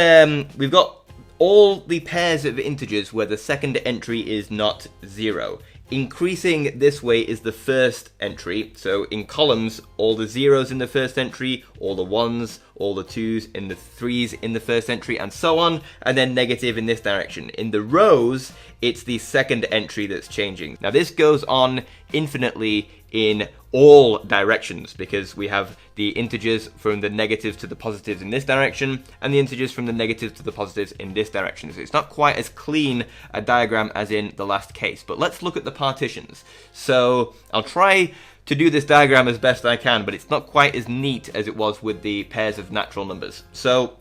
all the pairs of integers where the second entry is not 0. Increasing this way is the first entry, so in columns, all the zeros in the first entry, all the ones, all the twos, and the threes in the first entry, and so on, and then negative in this direction. In the rows, it's the second entry that's changing. Now this goes on infinitely in all directions, because we have the integers from the negatives to the positives in this direction, and the integers from the negatives to the positives in this direction. So it's not quite as clean a diagram as in the last case. But let's look at the partitions. So I'll try to do this diagram as best I can, but it's not quite as neat as it was with the pairs of natural numbers. So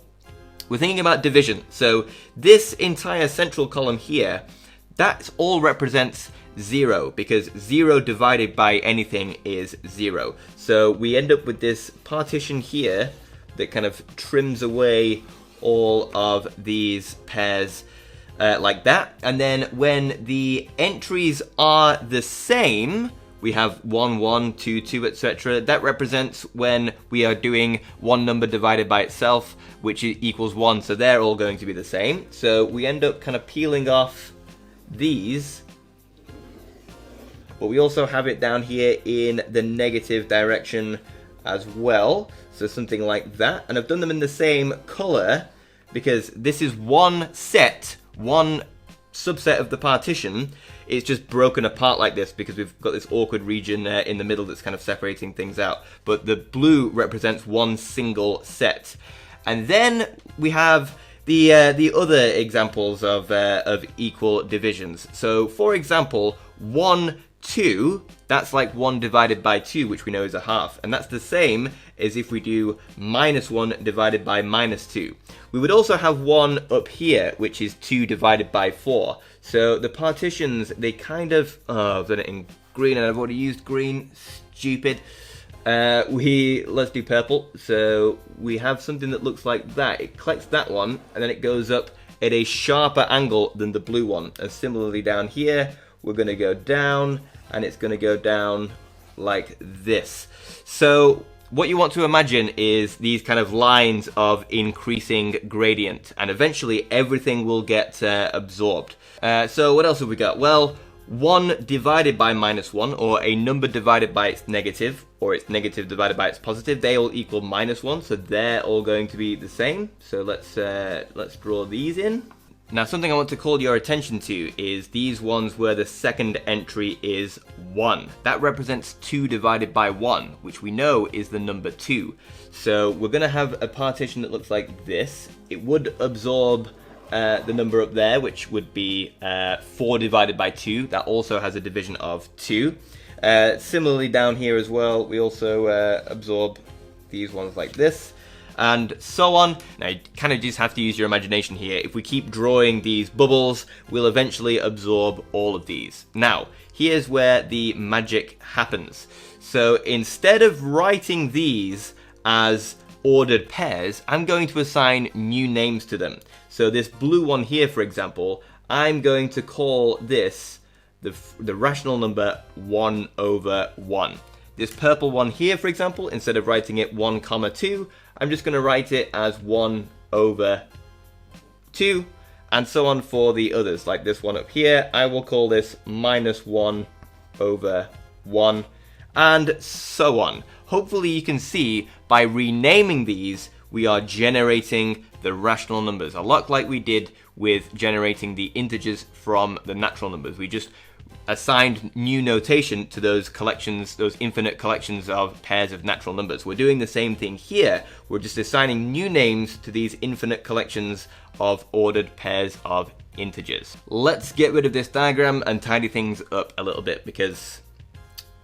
we're thinking about division. So this entire central column here, that all represents 0, because 0 divided by anything is 0. So we end up with this partition here that kind of trims away all of these pairs like that. And then when the entries are the same, we have 1, 1, 2, 2, etc. That represents when we are doing one number divided by itself, which equals 1, so they're all going to be the same. So we end up kind of peeling off these, but we also have it down here in the negative direction as well, so something like that. And I've done them in the same color because this is one set, one subset of the partition. It's just broken apart like this because we've got this awkward region in the middle that's kind of separating things out. But the blue represents one single set. And then we have the other examples of equal divisions. So for example, 1, 2, that's like 1 divided by 2, which we know is a half. And that's the same as if we do -1 divided by -2. We would also have 1 up here, which is 2 divided by 4. So the partitions, they kind of... Oh, I've done it in green and I've already used green. Stupid. Let's do purple. So we have something that looks like that. It collects that one, and then it goes up at a sharper angle than the blue one. And similarly down here, we're going to go down, and it's going to go down like this. So what you want to imagine is these kind of lines of increasing gradient, and eventually everything will get absorbed. So what else have we got? Well, 1 divided by -1, or a number divided by its negative, or its negative divided by its positive, they all equal -1, so they're all going to be the same. So let's draw these in. Now, something I want to call your attention to is these ones where the second entry is 1. That represents 2 divided by 1, which we know is the number 2. So we're going to have a partition that looks like this. It would absorb the number up there, which would be 4 divided by 2. That also has a division of 2. Similarly down here as well, we also absorb these ones like this, and so on. Now you kind of just have to use your imagination here. If we keep drawing these bubbles, we'll eventually absorb all of these. Now, here's where the magic happens. So instead of writing these as ordered pairs, I'm going to assign new names to them. So this blue one here, for example, I'm going to call this the rational number 1 over 1. This purple one here, for example, instead of writing it 1, 2, I'm just going to write it as 1 over 2, and so on for the others. Like this one up here, I will call this -1 over 1, and so on. Hopefully you can see by renaming these, we are generating the rational numbers, a lot like we did with generating the integers from the natural numbers. We just assigned new notation to those collections, those infinite collections of pairs of natural numbers. We're doing the same thing here. We're just assigning new names to these infinite collections of ordered pairs of integers. Let's get rid of this diagram and tidy things up a little bit because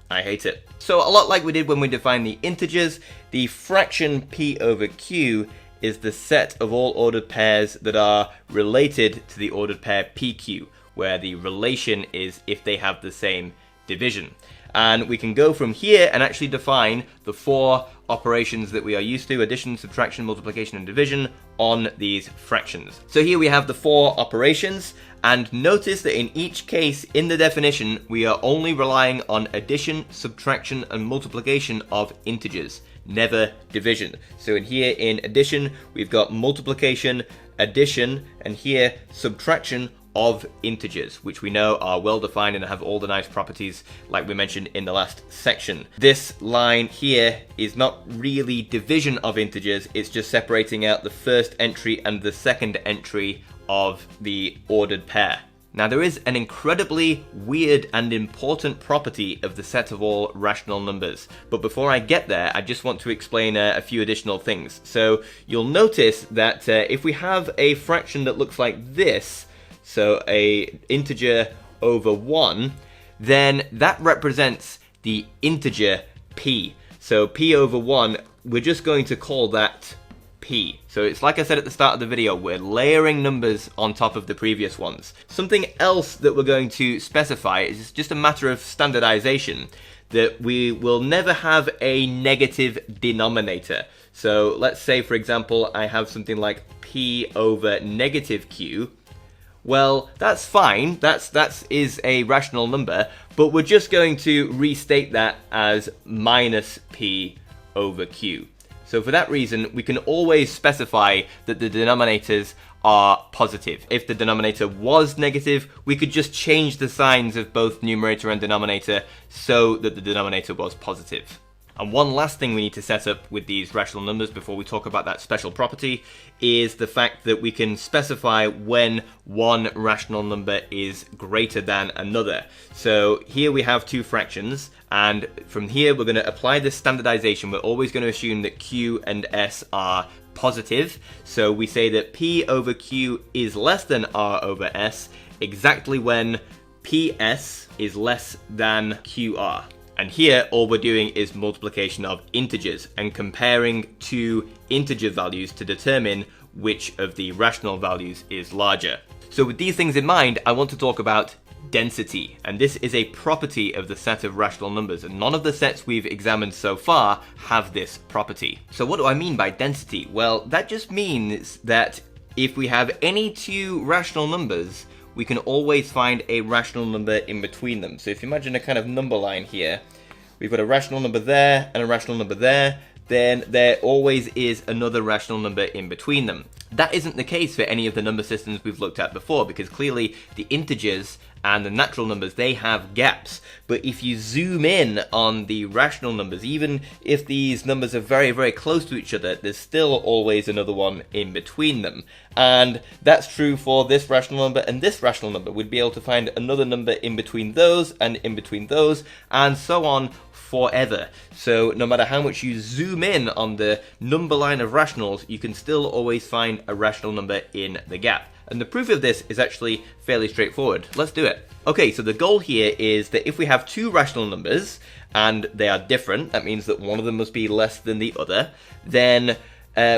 I hate it. So a lot like we did when we defined the integers, the fraction p over q is the set of all ordered pairs that are related to the ordered pair pq, where the relation is if they have the same division. And we can go from here and actually define the 4 operations that we are used to: addition, subtraction, multiplication, and division on these fractions. So here we have the 4 operations, and notice that in each case in the definition, we are only relying on addition, subtraction, and multiplication of integers, never division. So in here, in addition, we've got multiplication, addition, and here subtraction of integers, which we know are well defined and have all the nice properties like we mentioned in the last section. This line here is not really division of integers, it's just separating out the first entry and the second entry of the ordered pair. Now, there is an incredibly weird and important property of the set of all rational numbers, but before I get there, I just want to explain a few additional things. So you'll notice that if we have a fraction that looks like this, so a integer over 1, then that represents the integer p. So p over 1, we're just going to call that p. So it's like I said at the start of the video, we're layering numbers on top of the previous ones. Something else that we're going to specify is just a matter of standardization, that we will never have a negative denominator. So let's say, for example, I have something like p over negative q. Well, that's fine, that is a rational number, but we're just going to restate that as minus p over q. So for that reason, we can always specify that the denominators are positive. If the denominator was negative, we could just change the signs of both numerator and denominator so that the denominator was positive. And one last thing we need to set up with these rational numbers before we talk about that special property is the fact that we can specify when one rational number is greater than another. So here we have two fractions, and from here we're going to apply this standardization. We're always going to assume that q and s are positive. So we say that p over q is less than r over s exactly when ps is less than qr. And here, all we're doing is multiplication of integers and comparing two integer values to determine which of the rational values is larger. So with these things in mind, I want to talk about density. And this is a property of the set of rational numbers, and none of the sets we've examined so far have this property. So what do I mean by density? Well, that just means that if we have any two rational numbers, we can always find a rational number in between them. So if you imagine a kind of number line here, we've got a rational number there and a rational number there, then there always is another rational number in between them. That isn't the case for any of the number systems we've looked at before, because clearly the integers and the natural numbers, they have gaps. But if you zoom in on the rational numbers, even if these numbers are very, very close to each other, there's still always another one in between them. And that's true for this rational number and this rational number. We'd be able to find another number in between those and in between those, and so on forever. So no matter how much you zoom in on the number line of rationals, you can still always find a rational number in the gap. And the proof of this is actually fairly straightforward. Let's do it. Okay, so the goal here is that if we have two rational numbers and they are different, that means that one of them must be less than the other, then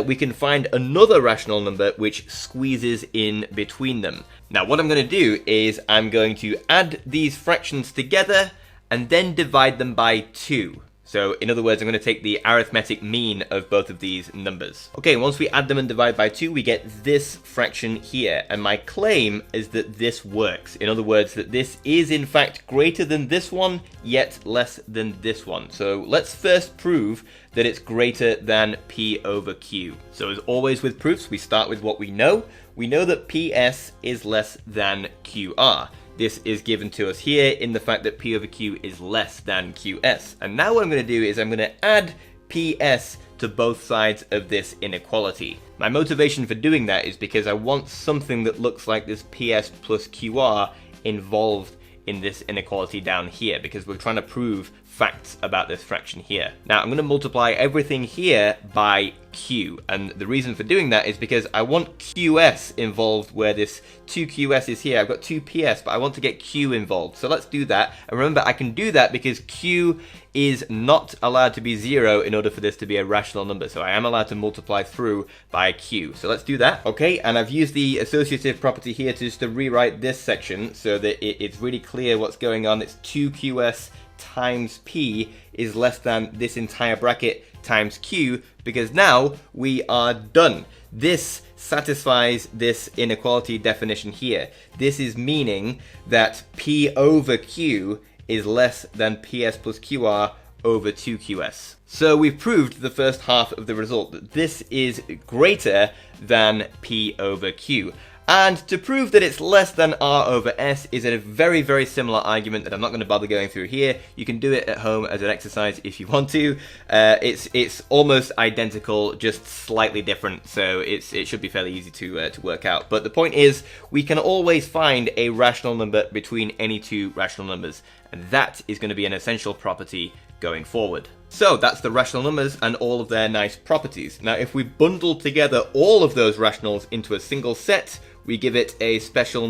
we can find another rational number which squeezes in between them. Now what I'm going to do is I'm going to add these fractions together and then divide them by 2. So in other words, I'm going to take the arithmetic mean of both of these numbers. Okay, once we add them and divide by 2, we get this fraction here. And my claim is that this works. In other words, that this is in fact greater than this one, yet less than this one. So let's first prove that it's greater than p over q. So as always with proofs, we start with what we know. We know that ps is less than qr. This is given to us here in the fact that p over q is less than qs. And now what I'm going to do is I'm going to add ps to both sides of this inequality. My motivation for doing that is because I want something that looks like this ps plus qr involved in this inequality down here, because we're trying to prove facts about this fraction here. Now I'm going to multiply everything here by q, and the reason for doing that is because I want qs involved where this 2qs is here. I've got 2ps, but I want to get q involved. So let's do that. And remember, I can do that because q is not allowed to be 0 in order for this to be a rational number. So I am allowed to multiply through by q. So let's do that. Okay, and I've used the associative property here to rewrite this section so that it's really clear what's going on. It's 2qs times p is less than this entire bracket times q, because now we are done. This satisfies this inequality definition here. This is meaning that p over q is less than ps plus qr over 2qs. So we've proved the first half of the result, that this is greater than p over q. And to prove that it's less than r over s is a very, very similar argument that I'm not going to bother going through here. You can do it at home as an exercise if you want to. It's almost identical, just slightly different, so it should be fairly easy to work out. But the point is, we can always find a rational number between any two rational numbers, and that is going to be an essential property going forward. So that's the rational numbers and all of their nice properties. Now if we bundle together all of those rationals into a single set, we give it a special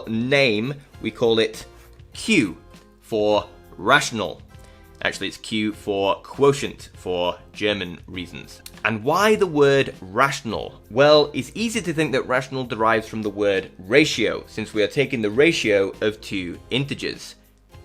name. We call it Q for rational. Actually, it's Q for quotient for German reasons. And why the word rational? Well, it's easy to think that rational derives from the word ratio, since we are taking the ratio of two integers.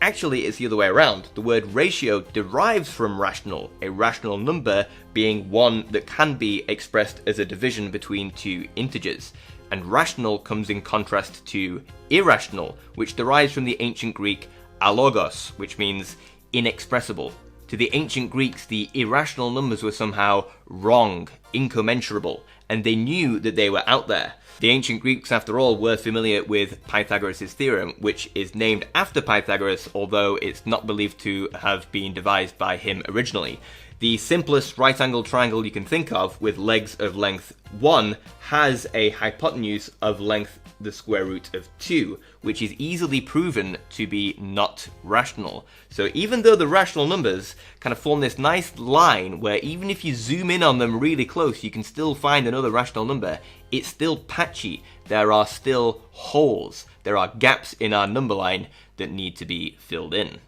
Actually, it's the other way around. The word ratio derives from rational, a rational number being one that can be expressed as a division between two integers. and rational comes in contrast to irrational, which derives from the ancient Greek alogos, which means inexpressible. To the ancient Greeks, the irrational numbers were somehow wrong, incommensurable, and they knew that they were out there. The ancient Greeks, after all, were familiar with Pythagoras' theorem, which is named after Pythagoras, although it's not believed to have been devised by him originally. The simplest right-angled triangle you can think of, with legs of length 1, has a hypotenuse of length the square root of 2, which is easily proven to be not rational. So even though the rational numbers kind of form this nice line where even if you zoom in on them really close, you can still find another rational number, it's still patchy. There are still holes. There are gaps in our number line that need to be filled in.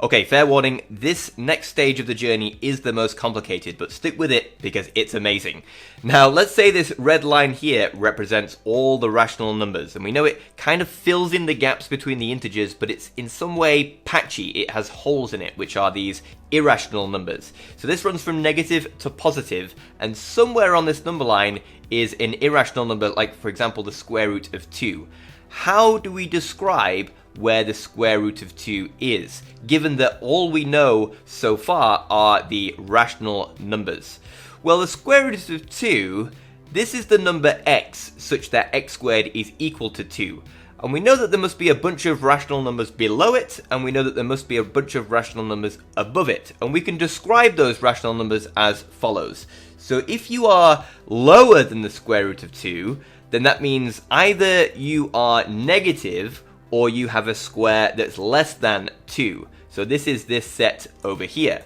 Okay, fair warning, this next stage of the journey is the most complicated, but stick with it because it's amazing. Now, let's say this red line here represents all the rational numbers, and we know it kind of fills in the gaps between the integers, but it's in some way patchy. It has holes in it, which are these irrational numbers. So this runs from negative to positive, and somewhere on this number line is an irrational number, like, for example, the square root of 2. How do we describe where the square root of 2 is, given that all we know so far are the rational numbers? Well, the square root of 2, this is the number x, such that x squared is equal to 2. And we know that there must be a bunch of rational numbers below it, and we know that there must be a bunch of rational numbers above it. And we can describe those rational numbers as follows. So if you are lower than the square root of 2, then that means either you are negative or you have a square that's less than 2. So this is this set over here.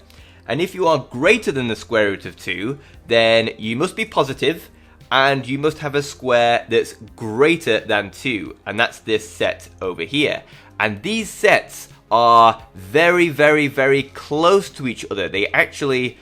And if you are greater than the square root of 2, then you must be positive, and you must have a square that's greater than 2, and that's this set over here. And these sets are very, very, very close to each other. They actually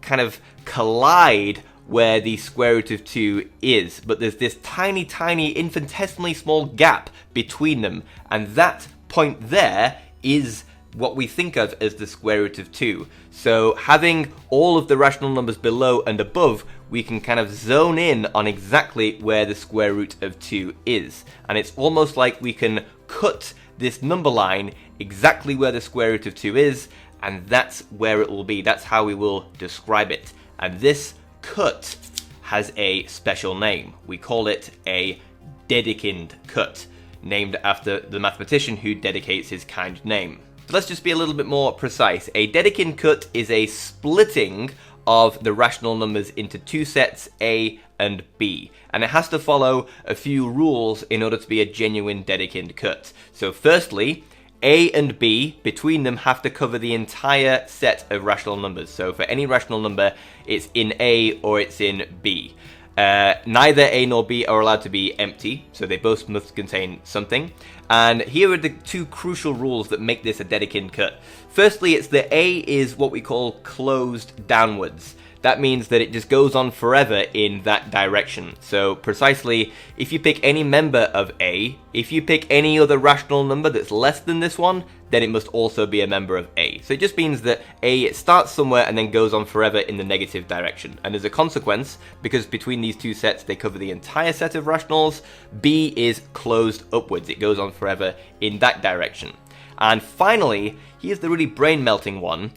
kind of collide where the square root of 2 is, but there's this tiny, tiny, infinitesimally small gap between them, and that point there is what we think of as the square root of 2. So having all of the rational numbers below and above, we can kind of zone in on exactly where the square root of 2 is, and it's almost like we can cut this number line exactly where the square root of 2 is, and that's where it will be. That's how we will describe it. And this cut has a special name. We call it a Dedekind cut, named after the mathematician who dedicates his kind name. So let's just be a little bit more precise. A Dedekind cut is a splitting of the rational numbers into two sets, A and B, and it has to follow a few rules in order to be a genuine Dedekind cut. So firstly, A and B, between them, have to cover the entire set of rational numbers. So for any rational number, it's in A or it's in B. Neither A nor B are allowed to be empty, so they both must contain something. And here are the two crucial rules that make this a Dedekind cut. Firstly, it's that A is what we call closed downwards. That means that it just goes on forever in that direction. So precisely, if you pick any member of A, if you pick any other rational number that's less than this one, then it must also be a member of A. So it just means that A, it starts somewhere and then goes on forever in the negative direction. And as a consequence, because between these two sets they cover the entire set of rationals, B is closed upwards. It goes on forever in that direction. And finally, here's the really brain-melting one.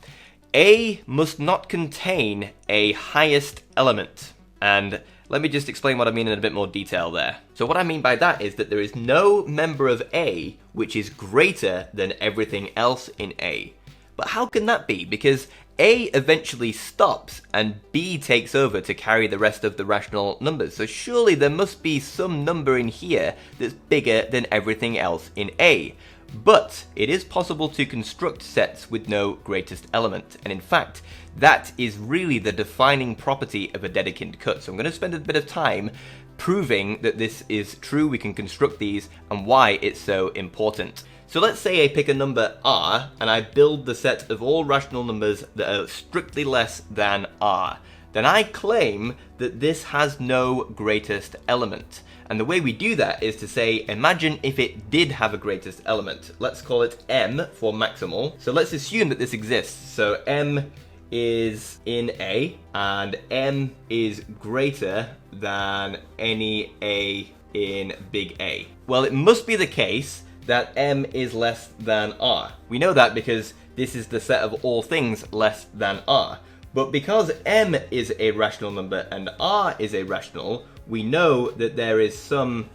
A must not contain a highest element. And let me just explain what I mean in a bit more detail there. So what I mean by that is that there is no member of A which is greater than everything else in A. But how can that be? Because A eventually stops and B takes over to carry the rest of the rational numbers. So surely there must be some number in here that's bigger than everything else in A. But it is possible to construct sets with no greatest element, and in fact, that is really the defining property of a Dedekind cut. So I'm going to spend a bit of time proving that this is true, we can construct these, and why it's so important. So let's say I pick a number R, and I build the set of all rational numbers that are strictly less than R. then I claim that this has no greatest element. And the way we do that is to say, imagine if it did have a greatest element. Let's call it m for maximal. So let's assume that this exists. So m is in A, and m is greater than any A in big A. Well, it must be the case that m is less than r. We know that because this is the set of all things less than r. But because m is a rational number and r is a rational, we know that there is some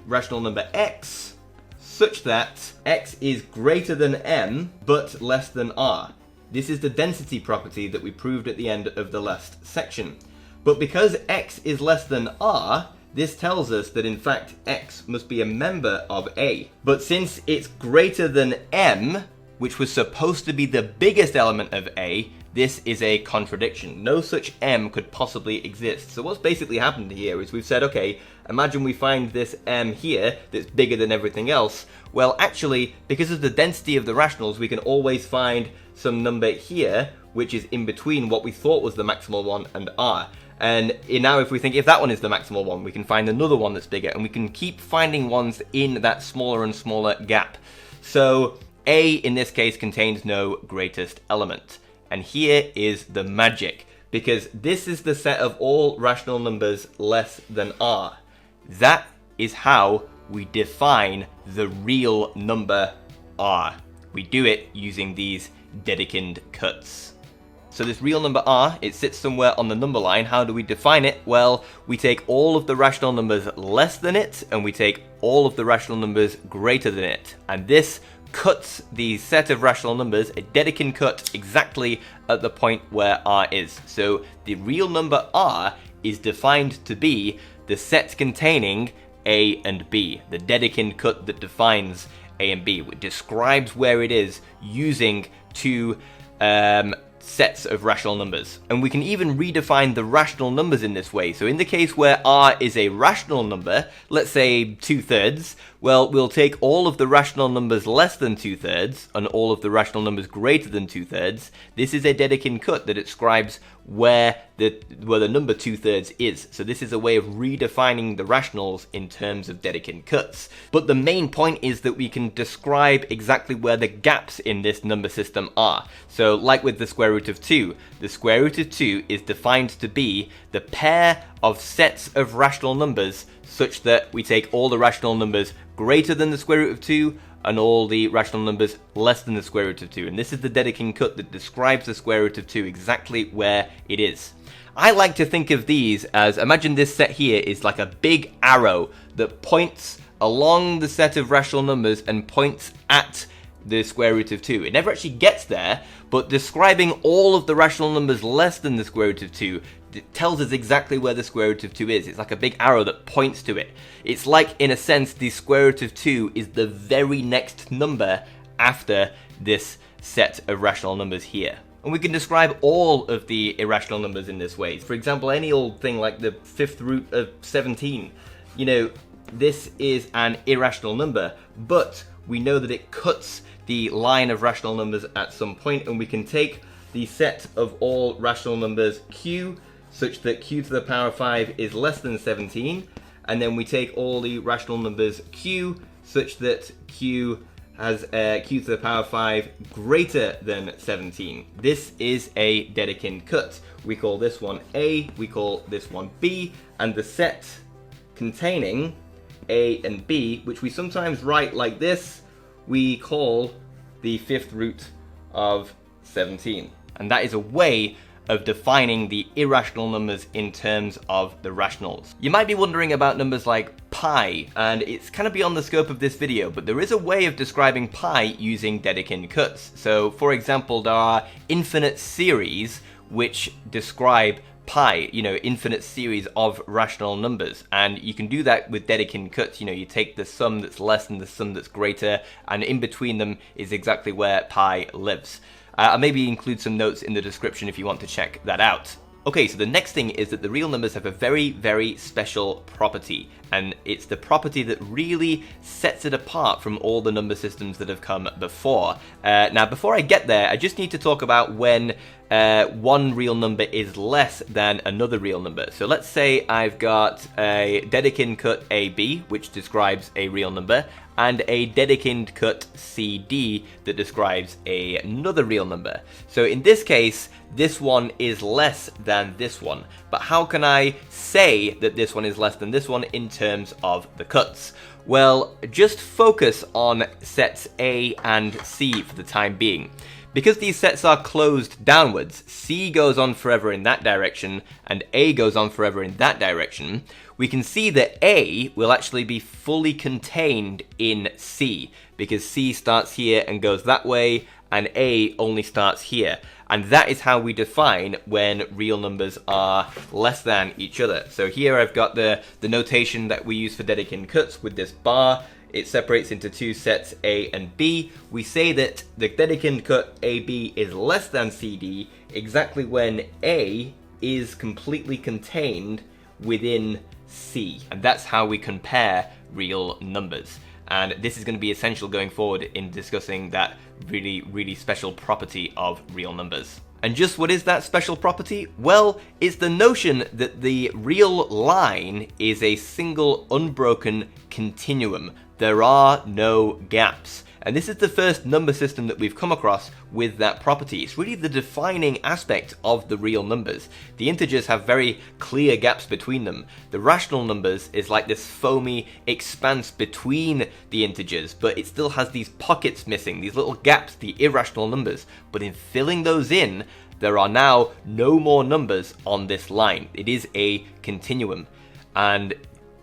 rational number x such that x is greater than m but less than r. This is the density property that we proved at the end of the last section. But because x is less than r, this tells us that in fact x must be a member of A. But since it's greater than m, which was supposed to be the biggest element of A, this is a contradiction. No such m could possibly exist. So what's basically happened here is we've said, okay, imagine we find this m here that's bigger than everything else. Well, actually, because of the density of the rationals, we can always find some number here, which is in between what we thought was the maximal one and r. And now if we think if that one is the maximal one, we can find another one that's bigger, and we can keep finding ones in that smaller and smaller gap. So A in this case contains no greatest element. And here is the magic, because this is the set of all rational numbers less than r. That is how we define the real number r. We do it using these Dedekind cuts. So this real number r, it sits somewhere on the number line. How do we define it? Well, we take all of the rational numbers less than it, and we take all of the rational numbers greater than it. And this cuts the set of rational numbers, a Dedekind cut, exactly at the point where r is. So the real number r is defined to be the set containing a and b, the Dedekind cut that defines a and b. It describes where it is using two sets of rational numbers. And we can even redefine the rational numbers in this way. So in the case where r is a rational number, let's say 2/3, well, we'll take all of the rational numbers less than 2/3 and all of the rational numbers greater than 2/3. This is a Dedekind cut that describes where the number 2/3 is. So this is a way of redefining the rationals in terms of Dedekind cuts. But the main point is that we can describe exactly where the gaps in this number system are. So like with the square root of 2, the square root of 2 is defined to be the pair of sets of rational numbers such that we take all the rational numbers greater than the square root of 2 and all the rational numbers less than the square root of 2. And this is the Dedekind cut that describes the square root of 2 exactly where it is. I like to think of these as, imagine this set here is like a big arrow that points along the set of rational numbers and points at the square root of 2. It never actually gets there, but describing all of the rational numbers less than the square root of 2 tells us exactly where the square root of 2 is. It's like a big arrow that points to it. It's like, in a sense, the square root of 2 is the very next number after this set of rational numbers here. And we can describe all of the irrational numbers in this way. For example, any old thing like the 5th root of 17. You know, this is an irrational number, but we know that it cuts the line of rational numbers at some point, and we can take the set of all rational numbers q such that q to the power 5 is less than 17, and then we take all the rational numbers q such that q has q to the power 5 greater than 17. This is a Dedekind cut. We call this one A, we call this one B, and the set containing A and B, which we sometimes write like this, we call the 5th root of 17. And that is a way of defining the irrational numbers in terms of the rationals. You might be wondering about numbers like pi, and it's kind of beyond the scope of this video, but there is a way of describing pi using Dedekind cuts. So, for example, there are infinite series which describe pi, infinite series of rational numbers, and you can do that with Dedekind cuts. You take the sum that's less than the sum that's greater, and in between them is exactly where pi lives. I'll maybe include some notes in the description if you want to check that out. Okay, so the next thing is that the real numbers have a very, very special property, and it's the property that really sets it apart from all the number systems that have come before. Now, before I get there, I just need to talk about when one real number is less than another real number. So let's say I've got a Dedekind cut AB, which describes a real number, and a Dedekind cut CD that describes another real number. So in this case, this one is less than this one. But how can I say that this one is less than this one in terms of the cuts? Well, just focus on sets A and C for the time being. Because these sets are closed downwards, C goes on forever in that direction, and A goes on forever in that direction, we can see that A will actually be fully contained in C, because C starts here and goes that way, and A only starts here. And that is how we define when real numbers are less than each other. So here I've got the notation that we use for Dedekind cuts with this bar. It separates into two sets A and B. We say that the Dedekind cut AB is less than CD exactly when A is completely contained within C. And that's how we compare real numbers. And this is going to be essential going forward in discussing that really special property of real numbers. And just what is that special property? Well, it's the notion that the real line is a single unbroken continuum. There are no gaps. And this is the first number system that we've come across with that property. It's really the defining aspect of the real numbers. The integers have very clear gaps between them. The rational numbers is like this foamy expanse between the integers, but it still has these pockets missing, these little gaps, the irrational numbers. But in filling those in, there are now no more numbers on this line. It is a continuum. And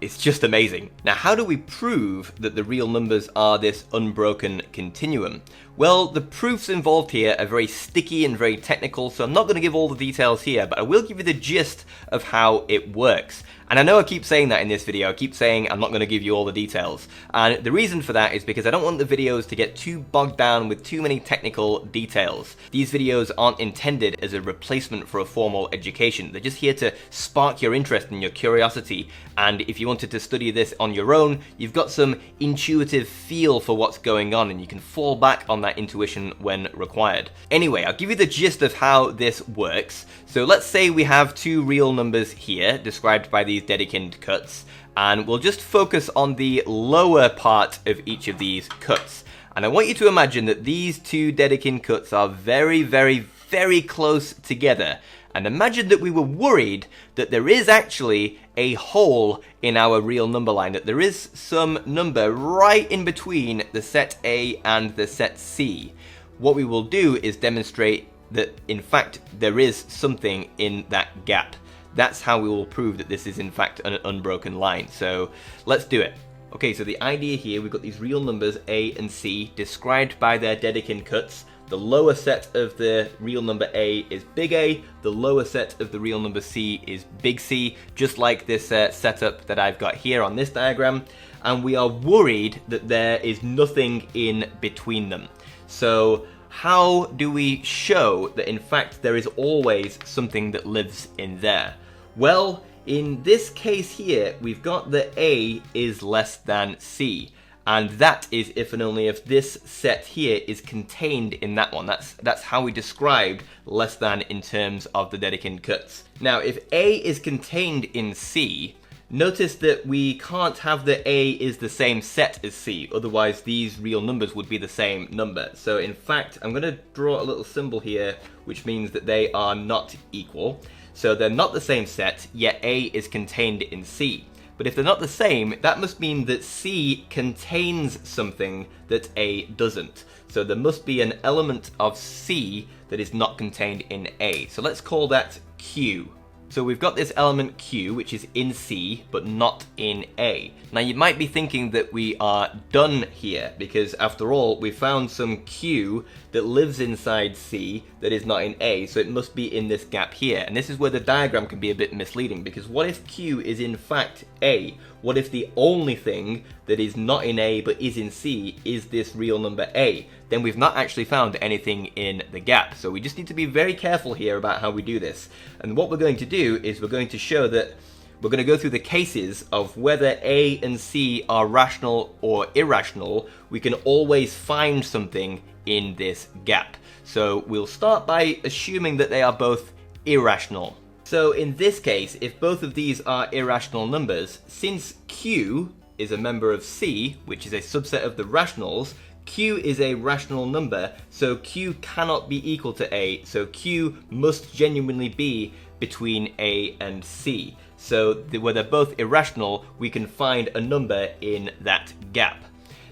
it's just amazing. Now, how do we prove that the real numbers are this unbroken continuum? Well, the proofs involved here are very sticky and very technical, so I'm not going to give all the details here, but I will give you the gist of how it works. And I know I keep saying that in this video, I keep saying I'm not going to give you all the details. And the reason for that is because I don't want the videos to get too bogged down with too many technical details. These videos aren't intended as a replacement for a formal education. They're just here to spark your interest and your curiosity. And if you wanted to study this on your own, you've got some intuitive feel for what's going on and you can fall back on that intuition when required. Anyway, I'll give you the gist of how this works. So let's say we have two real numbers here, described by these Dedekind cuts, and we'll just focus on the lower part of each of these cuts. And I want you to imagine that these two Dedekind cuts are very close together. And imagine that we were worried that there is actually a hole in our real number line, that there is some number right in between the set A and the set C. What we will do is demonstrate that in fact there is something in that gap. That's how we will prove that this is in fact an unbroken line. So let's do it. Okay, so the idea here, we've got these real numbers A and C described by their Dedekind cuts. The lower set of the real number A is big A, the lower set of the real number C is big C, just like this setup that I've got here on this diagram. And we are worried that there is nothing in between them. So how do we show that in fact there is always something that lives in there? Well, in this case here, we've got that A is less than C. And that is if and only if this set here is contained in that one. That's how we described less than in terms of the Dedekind cuts. Now, if A is contained in C, notice that we can't have that A is the same set as C, otherwise these real numbers would be the same number. So in fact, I'm going to draw a little symbol here, which means that they are not equal. So they're not the same set, yet A is contained in C. But if they're not the same, that must mean that C contains something that A doesn't. So there must be an element of C that is not contained in A. So let's call that Q. So we've got this element Q, which is in C, but not in A. Now you might be thinking that we are done here, because after all, we found some Q that lives inside C that is not in A, so it must be in this gap here. And this is where the diagram can be a bit misleading, because what if Q is in fact A? What if the only thing that is not in A but is in C is this real number A? Then we've not actually found anything in the gap. So we just need to be very careful here about how we do this. And what we're going to do is we're going to show that we're going to go through the cases of whether A and C are rational or irrational. We can always find something in this gap. So we'll start by assuming that they are both irrational. So in this case, if both of these are irrational numbers, since Q is a member of C, which is a subset of the rationals, Q is a rational number, so Q cannot be equal to A, so Q must genuinely be between A and C. So where they're both irrational, we can find a number in that gap.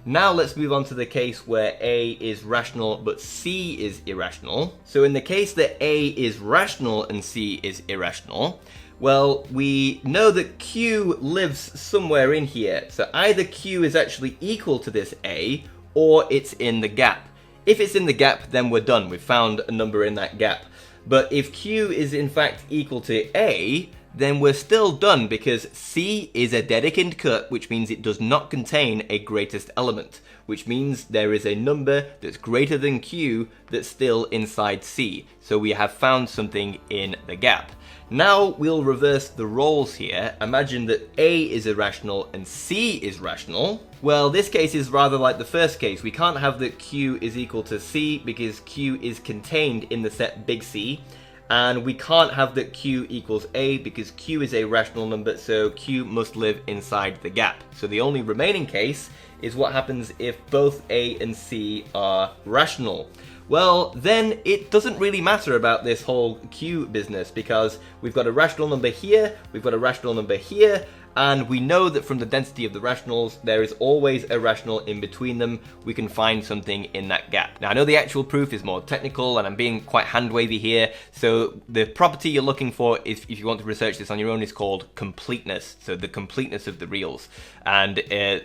Now let's move on to the case where A is rational but C is irrational. So in the case that A is rational and C is irrational, well, we know that Q lives somewhere in here. So either Q is actually equal to this A, or it's in the gap. If it's in the gap, then we're done. We've found a number in that gap. But if Q is in fact equal to A, then we're still done because C is a Dedekind cut, which means it does not contain a greatest element, which means there is a number that's greater than Q that's still inside C. So we have found something in the gap. Now we'll reverse the roles here. Imagine that A is irrational and C is rational. Well, this case is rather like the first case. We can't have that Q is equal to C because Q is contained in the set big C. And we can't have that Q equals A because Q is a rational number, so Q must live inside the gap. So the only remaining case is what happens if both A and C are rational. Well, then it doesn't really matter about this whole Q business because we've got a rational number here, we've got a rational number here, and we know that from the density of the rationals, there is always a rational in between them. We can find something in that gap. Now, I know the actual proof is more technical, and I'm being quite hand-wavy here. So the property you're looking for, if you want to research this on your own, is called completeness. So the completeness of the reals. And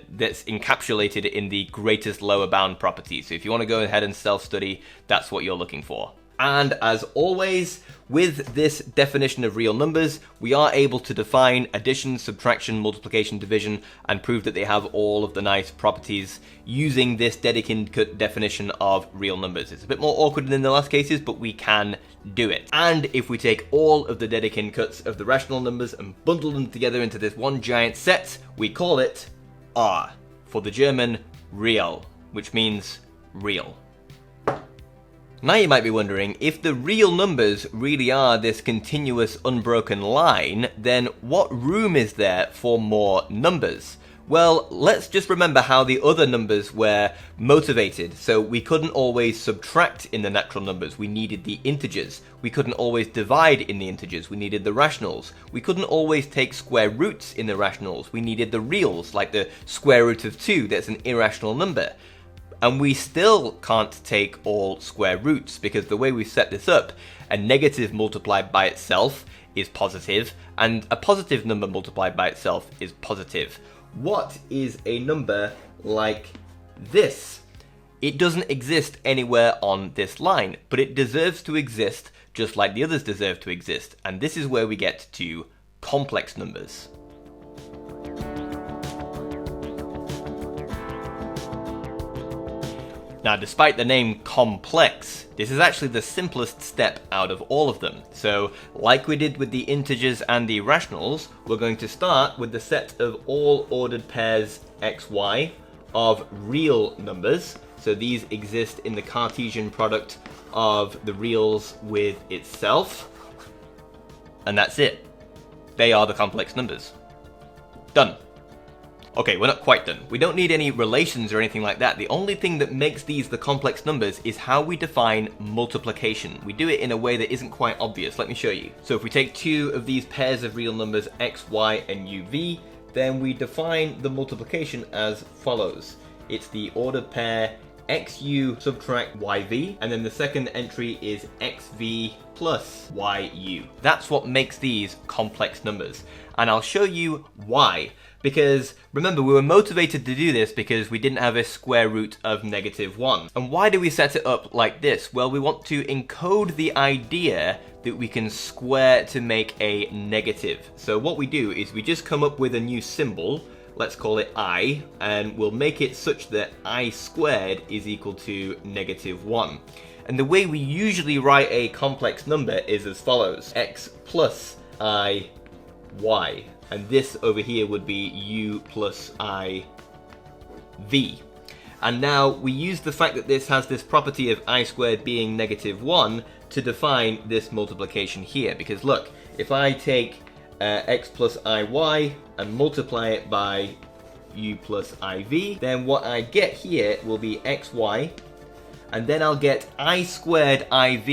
that's encapsulated in the greatest lower bound property. So if you want to go ahead and self-study, that's what you're looking for. And as always, with this definition of real numbers, we are able to define addition, subtraction, multiplication, division, and prove that they have all of the nice properties using this Dedekind cut definition of real numbers. It's a bit more awkward than the last cases, but we can do it. And if we take all of the Dedekind cuts of the rational numbers and bundle them together into this one giant set, we call it R, for the German real, which means real. Now you might be wondering, if the real numbers really are this continuous unbroken line, then what room is there for more numbers? Well, let's just remember how the other numbers were motivated. So we couldn't always subtract in the natural numbers, we needed the integers. We couldn't always divide in the integers, we needed the rationals. We couldn't always take square roots in the rationals, we needed the reals, like the square root of 2, that's an irrational number. And we still can't take all square roots because the way we set this up, a negative multiplied by itself is positive, and a positive number multiplied by itself is positive. What is a number like this? It doesn't exist anywhere on this line, but it deserves to exist just like the others deserve to exist, and this is where we get to complex numbers. Now, despite the name complex, this is actually the simplest step out of all of them. So, like we did with the integers and the rationals, we're going to start with the set of all ordered pairs xy of real numbers. So these exist in the Cartesian product of the reals with itself. And that's it. They are the complex numbers. Done. Okay, we're not quite done. We don't need any relations or anything like that. The only thing that makes these the complex numbers is how we define multiplication. We do it in a way that isn't quite obvious. Let me show you. So if we take two of these pairs of real numbers, x, y, and uv, then we define the multiplication as follows. It's the ordered pair xu subtract yv, and then the second entry is xv plus yu. That's what makes these complex numbers. And I'll show you why. Because remember, we were motivated to do this because we didn't have a square root of -1. And why do we set it up like this? Well, we want to encode the idea that we can square to make a negative. So what we do is we just come up with a new symbol, let's call it I, and we'll make it such that I squared is equal to -1. And the way we usually write a complex number is as follows: x plus I y. and this over here would be u plus I v. And now we use the fact that this has this property of I squared being -1 to define this multiplication here. Because look, if I take x plus iy and multiply it by u plus iv, then what I get here will be xy, and then I'll get I squared iv,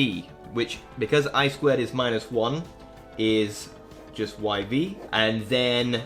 which, because I squared is -1, is just yv. And then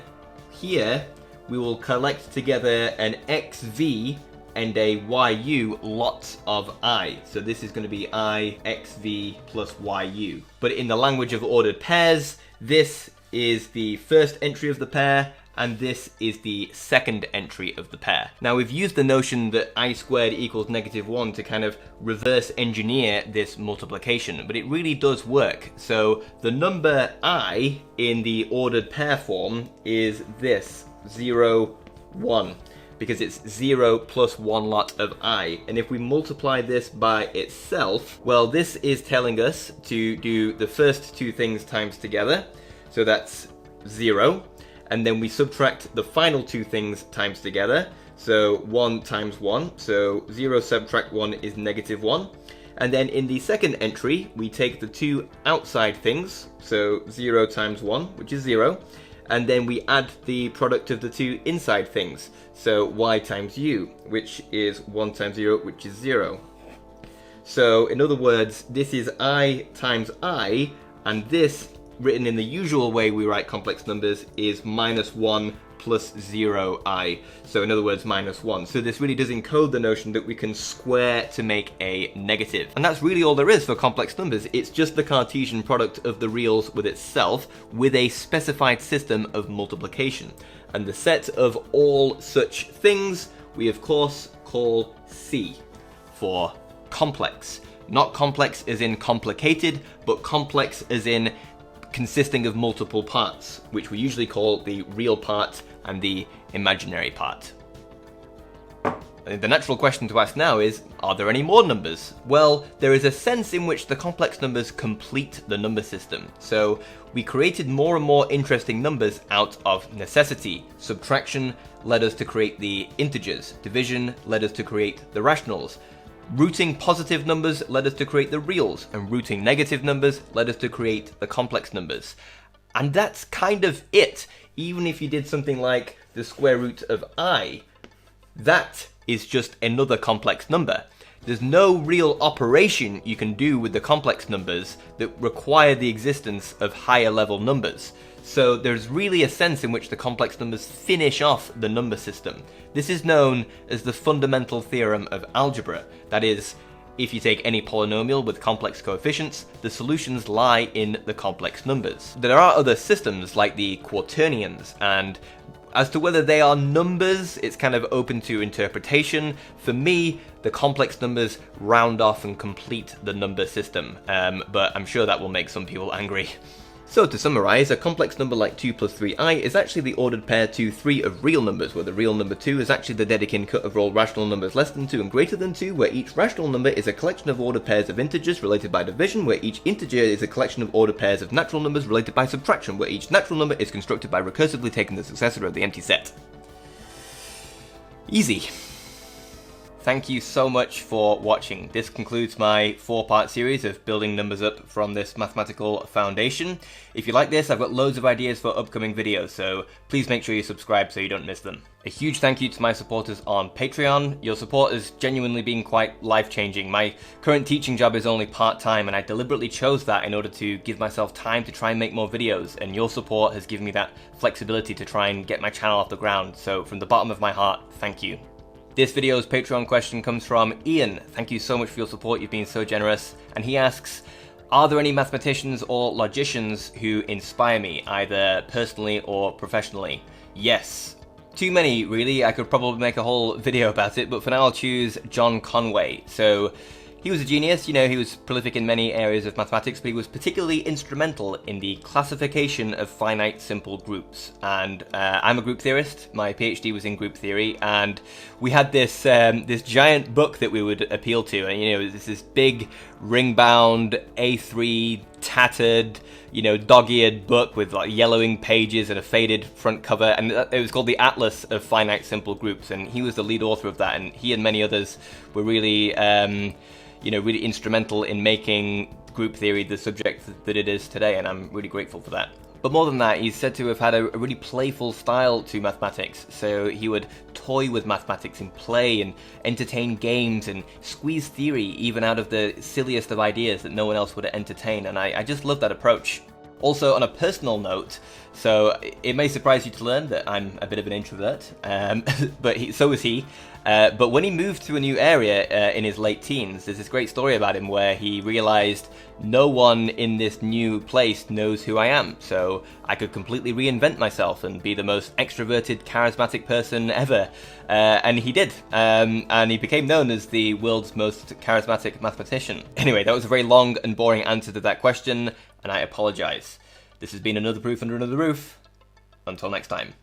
here we will collect together an xv and a yu lots of I. So this is going to be I xv plus yu. But in the language of ordered pairs, this is the first entry of the pair, and this is the second entry of the pair. Now we've used the notion that I squared equals -1 to kind of reverse engineer this multiplication, but it really does work. So the number I in the ordered pair form is this, 0, 1. Because it's 0 plus 1 lot of I. And if we multiply this by itself, well, this is telling us to do the first two things times together. So that's 0. And then we subtract the final two things times together. So 1 times 1. So 0 subtract 1 is -1. And then in the second entry, we take the two outside things. So 0 times 1, which is 0. And then we add the product of the two inside things. So y times u, which is 1 times 0, which is 0. So in other words, this is I times I, and this, written in the usual way we write complex numbers, is -1 plus 0i. So in other words, -1. So this really does encode the notion that we can square to make a negative. And that's really all there is for complex numbers. It's just the Cartesian product of the reals with itself, with a specified system of multiplication. And the set of all such things we of course call C for complex. Not complex as in complicated, but complex as in consisting of multiple parts, which we usually call the real part and the imaginary part. The natural question to ask now is, are there any more numbers? Well, there is a sense in which the complex numbers complete the number system. So we created more and more interesting numbers out of necessity. Subtraction led us to create the integers. Division led us to create the rationals. Rooting positive numbers led us to create the reals, and rooting negative numbers led us to create the complex numbers. And that's kind of it. Even if you did something like the square root of I, that is just another complex number. There's no real operation you can do with the complex numbers that require the existence of higher level numbers. So there's really a sense in which the complex numbers finish off the number system. This is known as the fundamental theorem of algebra. That is, if you take any polynomial with complex coefficients, the solutions lie in the complex numbers. There are other systems like the quaternions, and as to whether they are numbers, it's kind of open to interpretation. For me, the complex numbers round off and complete the number system, but I'm sure that will make some people angry. So to summarise, a complex number like 2 plus 3i is actually the ordered pair 2, 3 of real numbers, where the real number 2 is actually the Dedekind cut of all rational numbers less than 2 and greater than 2, where each rational number is a collection of ordered pairs of integers related by division, where each integer is a collection of ordered pairs of natural numbers related by subtraction, where each natural number is constructed by recursively taking the successor of the empty set. Easy. Thank you so much for watching. This concludes my 4-part series of building numbers up from this mathematical foundation. If you like this, I've got loads of ideas for upcoming videos, so please make sure you subscribe so you don't miss them. A huge thank you to my supporters on Patreon. Your support has genuinely been quite life-changing. My current teaching job is only part-time, and I deliberately chose that in order to give myself time to try and make more videos, and your support has given me that flexibility to try and get my channel off the ground. So from the bottom of my heart, thank you. This video's Patreon question comes from Ian. Thank you so much for your support, you've been so generous. And he asks, are there any mathematicians or logicians who inspire me, either personally or professionally? Yes. Too many, really. I could probably make a whole video about it, but for now I'll choose John Conway. So he was a genius, you know, he was prolific in many areas of mathematics, but he was particularly instrumental in the classification of finite simple groups. And I'm a group theorist, my PhD was in group theory, and we had this this giant book that we would appeal to, and you know, this big ring-bound A3 tattered, dog-eared book with like yellowing pages and a faded front cover, and it was called the Atlas of Finite Simple Groups, and he was the lead author of that, and he and many others were really, really instrumental in making group theory the subject that it is today, and I'm really grateful for that. But more than that, he's said to have had a really playful style to mathematics, so he would toy with mathematics in play and entertain games and squeeze theory even out of the silliest of ideas that no one else would entertain, and I just love that approach. Also, on a personal note, so it may surprise you to learn that I'm a bit of an introvert, but so is he. But when he moved to a new area in his late teens, there's this great story about him where he realized no one in this new place knows who I am, so I could completely reinvent myself and be the most extroverted, charismatic person ever. And he did, and he became known as the world's most charismatic mathematician. Anyway, that was a very long and boring answer to that question, and I apologize. This has been Another Proof Under Another Roof. Until next time.